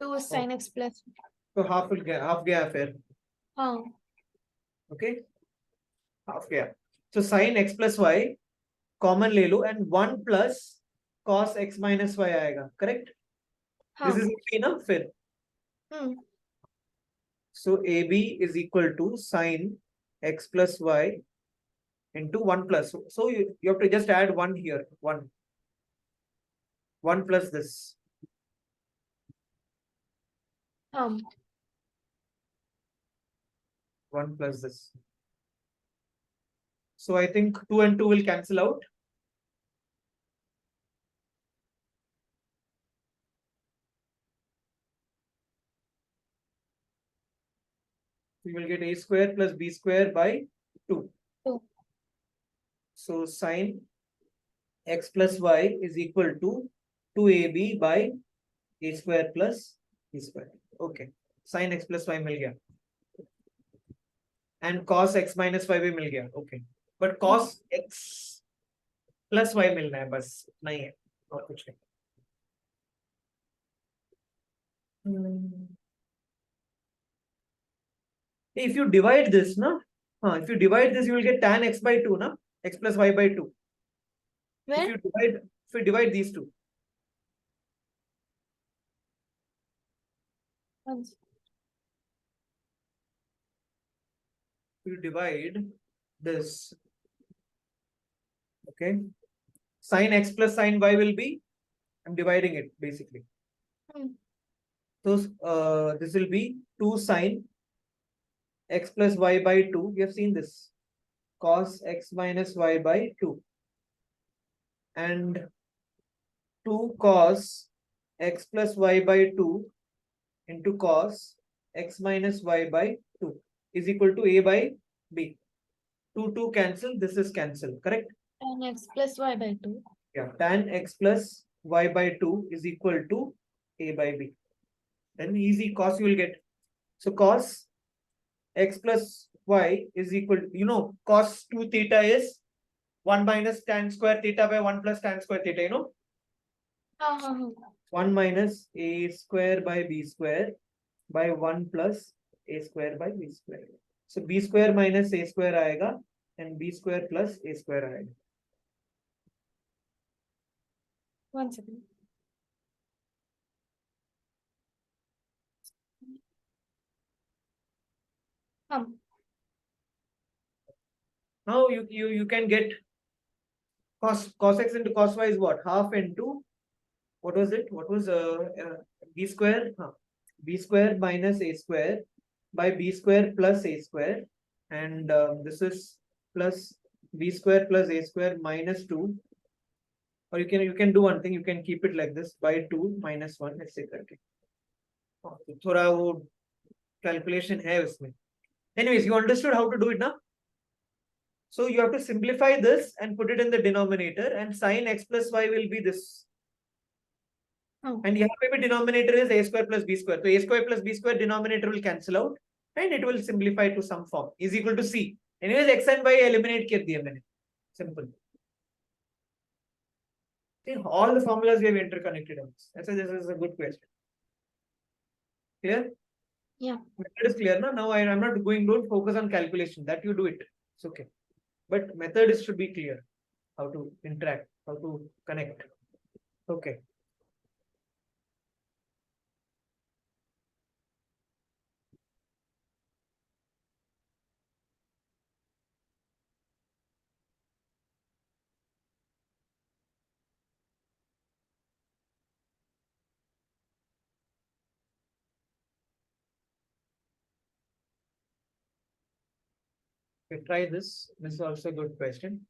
2 sin x plus. So half गया फिर. हाँ. Okay. Half गया. So sin x plus y common ले लो and 1 plus cos x minus y आएगा. Correct? हाँ. This is enough फिर. So AB is equal to sin x plus y into 1 plus. So you have to just add 1 here. 1 plus this. 1 plus this. So I think 2 and 2 will cancel out. We will get a square plus b square by 2. 2. So sin x plus y is equal to 2ab by a square plus b square. Okay. Sin x plus y मिल गया. And cos x minus y भी मिल गया. Okay. But cos x plus y मिलना है बस. नहीं है. और कुछ नहीं. If you divide this, na? If you divide this, you will get tan x by 2, na? X plus y by 2. Where? If you divide these two. Once. If you divide this, okay, sin x plus sin y will be, I'm dividing it basically. So this will be 2 sin x plus y by 2. We have seen this. Cos x minus y by 2. And 2 cos x plus y by 2 into cos x minus y by 2 is equal to a by b. 2 cancel. This is cancel. Correct? Tan x plus y by 2. Yeah. Tan x plus y by 2 is equal to a by b. Then easy cos you will get. So cos x plus y is equal to, cos 2 theta is 1 minus tan square theta by 1 plus tan square theta, 1 minus a square by b square by 1 plus a square by b square. So b square minus a square आएगा and b square plus a square आएगा. 1 second. Now you can get cos x into cos y is what? Half into what was it? What was b square? B square minus a square by b square plus a square, and this is plus b square plus a square minus 2. Or you can do one thing. You can keep it like this by 2 minus 1, etc. थोड़ा वो calculation है उसमें. Anyways, you understood how to do it now? So you have to simplify this and put it in the denominator, and sin x plus y will be this. And here maybe denominator is a square plus b square. So a square plus b square denominator will cancel out and it will simplify to some form is equal to c. Anyways, x and y eliminate कर दिया मैंने. Simple. See, all the formulas we have interconnected. That's why this is a good question. Clear? Yeah. Method is clear now. Now I'm not going. Don't focus on calculation. That you do it. It's okay. But method should be clear. How to interact. How to connect. Okay. Okay, try this. This is also a good question.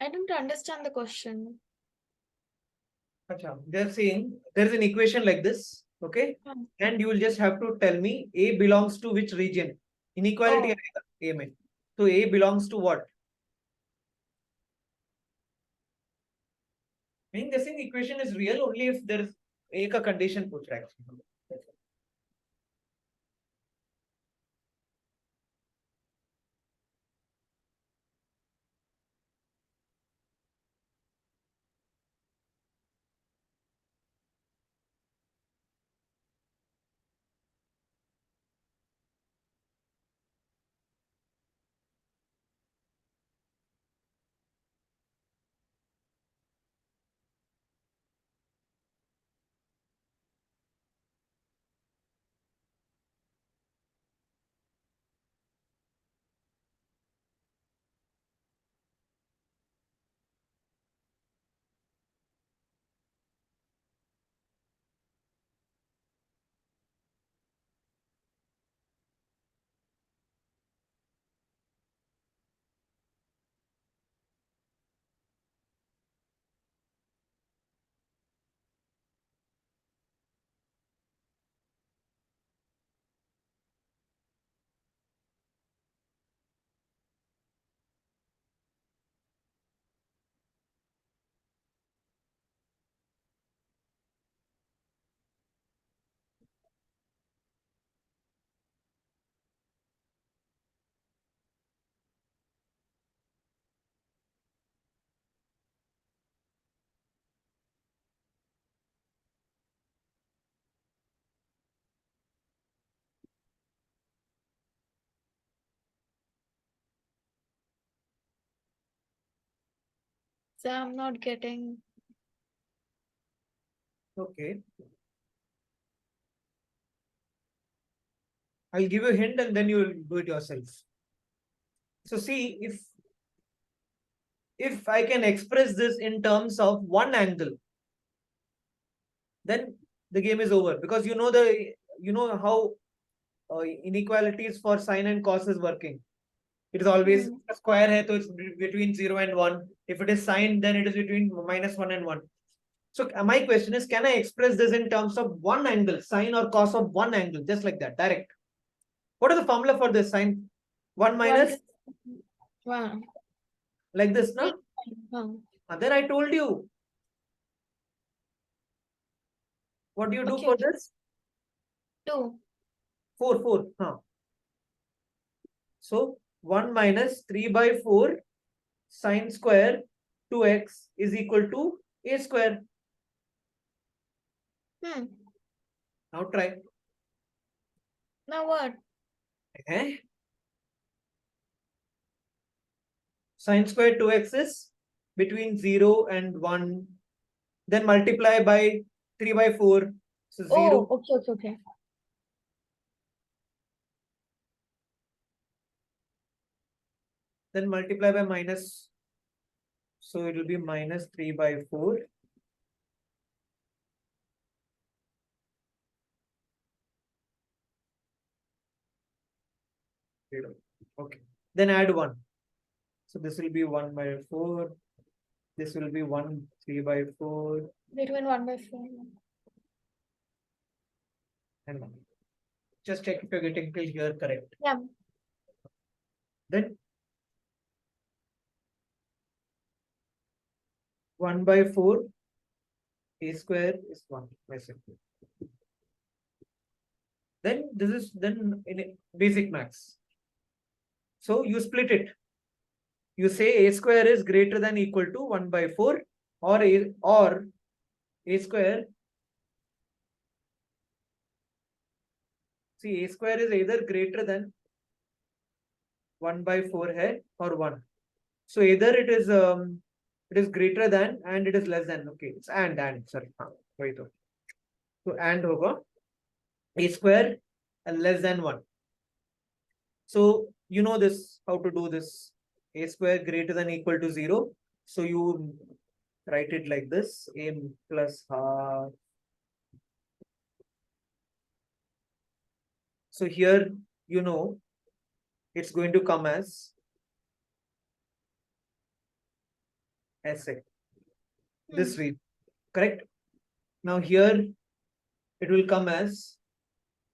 I don't understand the question. Acha, they're saying there's an equation like this, okay? And you will just have to tell me A belongs to which region? Inequality A mein. So A belongs to what? Meaning this equation is real only if there is A ka condition पूछ रहा है actually. So I'm not getting. Okay. I'll give you a hint and then you will do it yourself. So see, if I can express this in terms of one angle, then the game is over, because you know how inequalities for sine and cos is working. It is always a square hai, so it's between 0 and 1. If it is sine, then it is between -1 and 1. So my question is, can I express this in terms of one angle, sine or cos of one angle, just like that, direct? What is the formula for this sine? 1 minus? Wow. Like this, no? Then I told you. What do you do for this? 2. 4, 4. Huh. So 1 minus 3 by 4 sine square 2x is equal to a square. Now try. Now what? Sine square 2x is between 0 and 1. Then multiply by 3 by 4. So 0. Oh, okay. Then multiply by minus. So it will be minus 3 by 4. Okay. Then add 1. So this will be 1 by 4. This will be 1, 3 by 4. Between 1 by 4. And 1. Just check if you're getting till here correct. Yeah. Then 1 by 4 a square is 1 by 6. Then this is then in basic maths. So you split it. You say a square is greater than equal to 1 by 4, or a square. See, a square is either greater than 1 by 4 hai or 1. So either it is greater than and it is less than. Okay, it's and sorry. Wait. So and hoga a square less than 1. So you know this, how to do this. A square greater than equal to 0. So you write it like this: a plus half. So here, it's going to come as ऐसे this region, correct? Now here it will come as,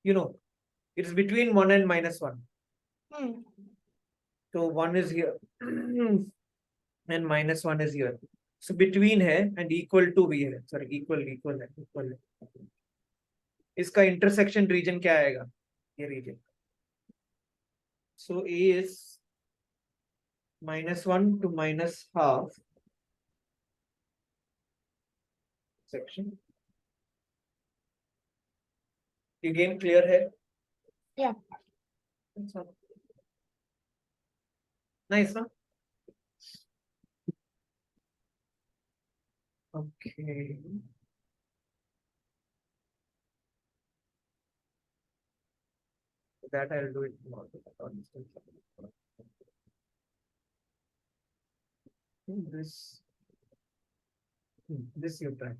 it is between 1 and -1. So 1 is here and -1 is here. So between है and equal to भी है. Sorry, equal है. इसका intersection region क्या आएगा? ये region. So A is -1 to -half section. Again clear है? Yeah. That's all. Nice, no? Okay. That I'll do it tomorrow. This you try.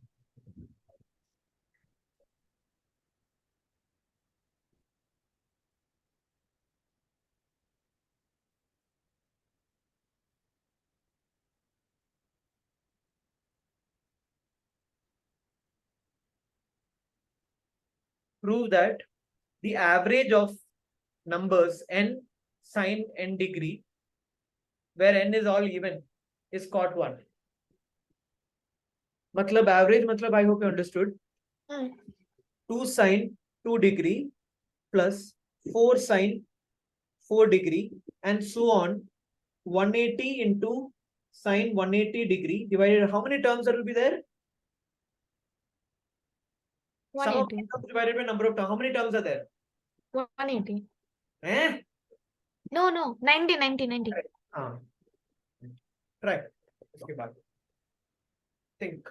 Prove that the average of numbers n, sine n degree, where n is all even, is cot 1. मतलब average, मतलब I hope you understood. 2 sine 2 degree plus 4 sine 4 degree and so on. 180 into sine 180 degree divided, how many terms there will be there? Sum of 180. terms divided by number of terms. How many terms are there? 180. Eh? No, 90. हाँ. Try. उसके बाद. Think.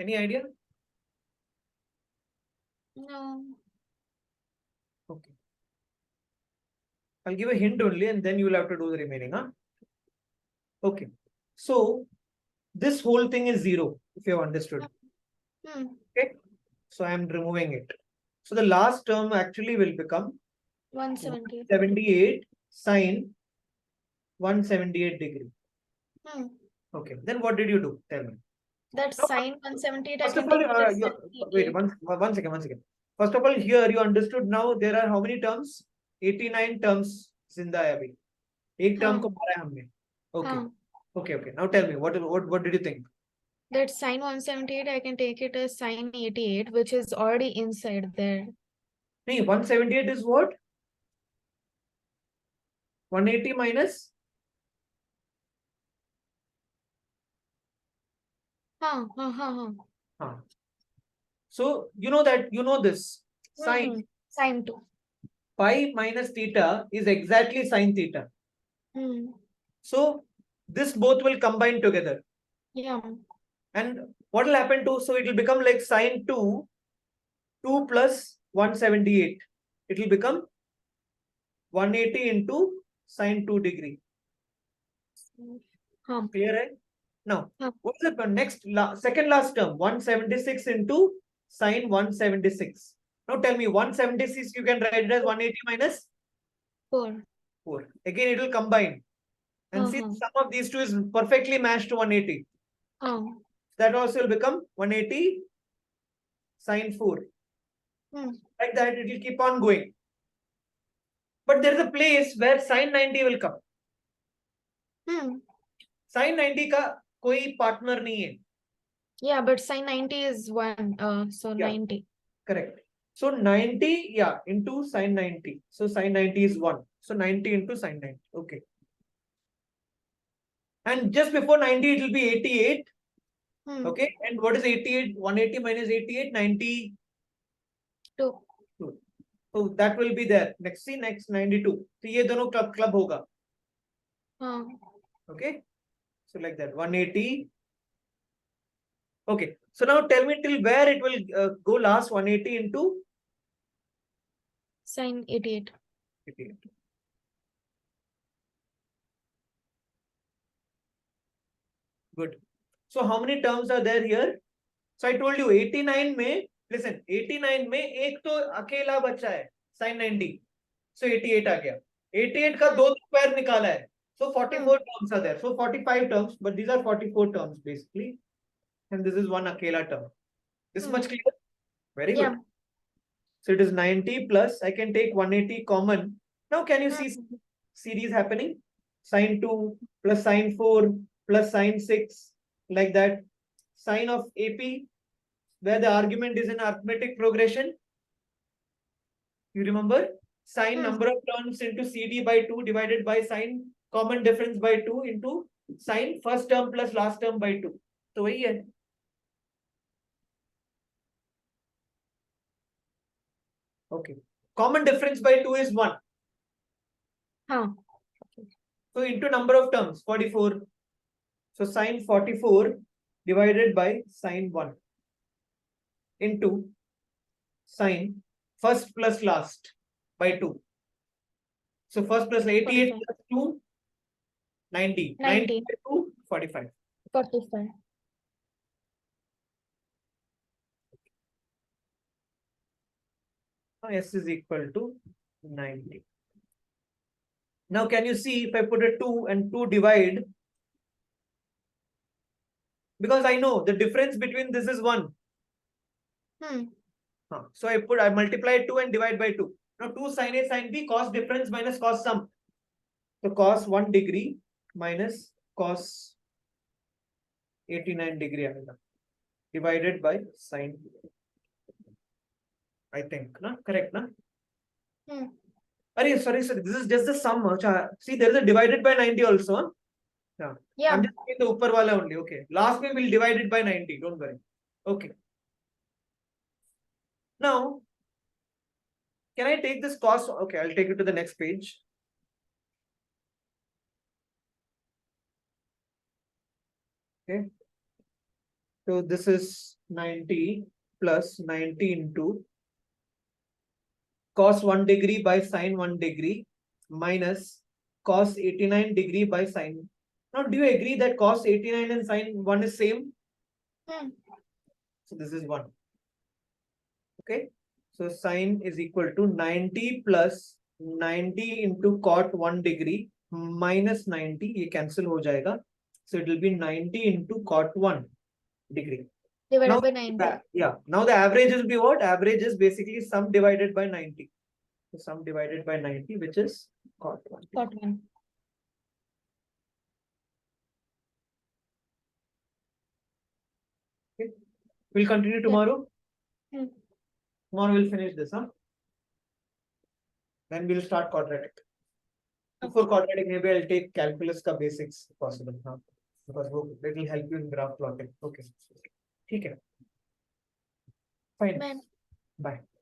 Any idea? No. Okay. I'll give a hint only and then you will have to do the remaining. Huh? Okay. So this whole thing is 0, if you have understood. Okay. So I am removing it. So the last term actually will become 178. 78 sine 178 degree. Okay. Then what did you do? Tell me. That No, sine 178, I first of can all, take it as wait 88. one second. First of all, here you understood now there are how many terms? 89 terms. Zinda hai abhi. एक term को मारा है हमने. Okay. Okay. Now tell me what did you think? That sine 178, I can take it as sine 88, which is already inside there. Nee, 178 is what? 180 minus? So you know that you know this. Sine Sine 2. pi minus theta is exactly sine theta. So this both will combine together. Yeah. And what will happen to, so it will become like sine 2 plus 178. It will become 180 into sine 2 degree. Clear, right? Now, what is the next second last term? 176 into sine 176. Now tell me, 176 you can write it as 180 minus 4. Again, it will combine. And see, sum of these two is perfectly matched to 180. That also will become 180 sine 4. Like that, it will keep on going. But there is a place where sine 90 will come. Sine 90 का कोई partner नहीं है. Yeah, but sine 90 is 1. So yeah. 90. Correct. So 90, yeah, into sine 90. So sine 90 is 1. So 90 into sine 90. Okay. And just before 90, it will be 88. Okay. And what is 88? 180 minus 88? 92. So that will be there. Next, see, next 92. So ये दोनों club होगा. Okay. So like that, 180. Okay. So now tell me till where it will go last 180 into? Sine 88. 88. Good. So how many terms are there here? So I told you 89 में, listen, 89 में एक तो अकेला बचा है sin 90. So 88 आ गया. 88 का दो स्क्वायर निकाला है. So 44 terms are there. So 45 terms, but these are 44 terms basically. And this is one akela term. This much clear? Very good. So it is 90 plus, I can take 180 common. Now can you see series happening? Sine 2 plus sine 4 plus sine 6, like that. Sine of AP, where the argument is in arithmetic progression. You remember? Sine number of terms into CD by 2 divided by sine common difference by 2 into sine first term plus last term by 2. So वही है. Okay. Common difference by 2 is 1. So into number of terms, 44. So sine 44 divided by sine 1 into sine first plus last by 2. So first plus 88 plus 2, 90. 90 by 2, 45. 45. S is equal to 90. Now can you see if I put a 2 and 2 divide? Because I know the difference between this is 1. So I multiply 2 and divide by 2. Now 2 sin A sin B, cos difference minus cos sum. So cos 1 degree minus cos 89 degree divided by sin. I think, na? Correct, na? Sorry, this is just the sum. See, there is a divided by 90 also. Huh? Yeah. I'm just saying the upper wala only. Okay. Last way we'll divide it by 90. Don't worry. Okay. Now, can I take this cos? Okay, I'll take it to the next page. Okay. So this is 90 plus 90 into cos 1 degree by sin 1 degree minus cos 89 degree by sin. Now, do you agree that cos 89 and sin 1 is same? So this is 1. Okay. So sin is equal to 90 plus 90 into cot 1 degree minus 90. ये cancel हो जाएगा. So it will be 90 into cot 1 degree. Divided Now, by 90. yeah. Now the average will be what? Average is basically sum divided by 90. So sum divided by 90, which is cot 1. Cot 1. Okay. We'll continue tomorrow. Hmm. Tomorrow we'll finish this, huh? Then we'll start quadratic. Before quadratic, maybe I'll take calculus ka basics if possible, huh? Because that will help you in graph plotting. Okay. ठीक है. Fine. Bye. Bye.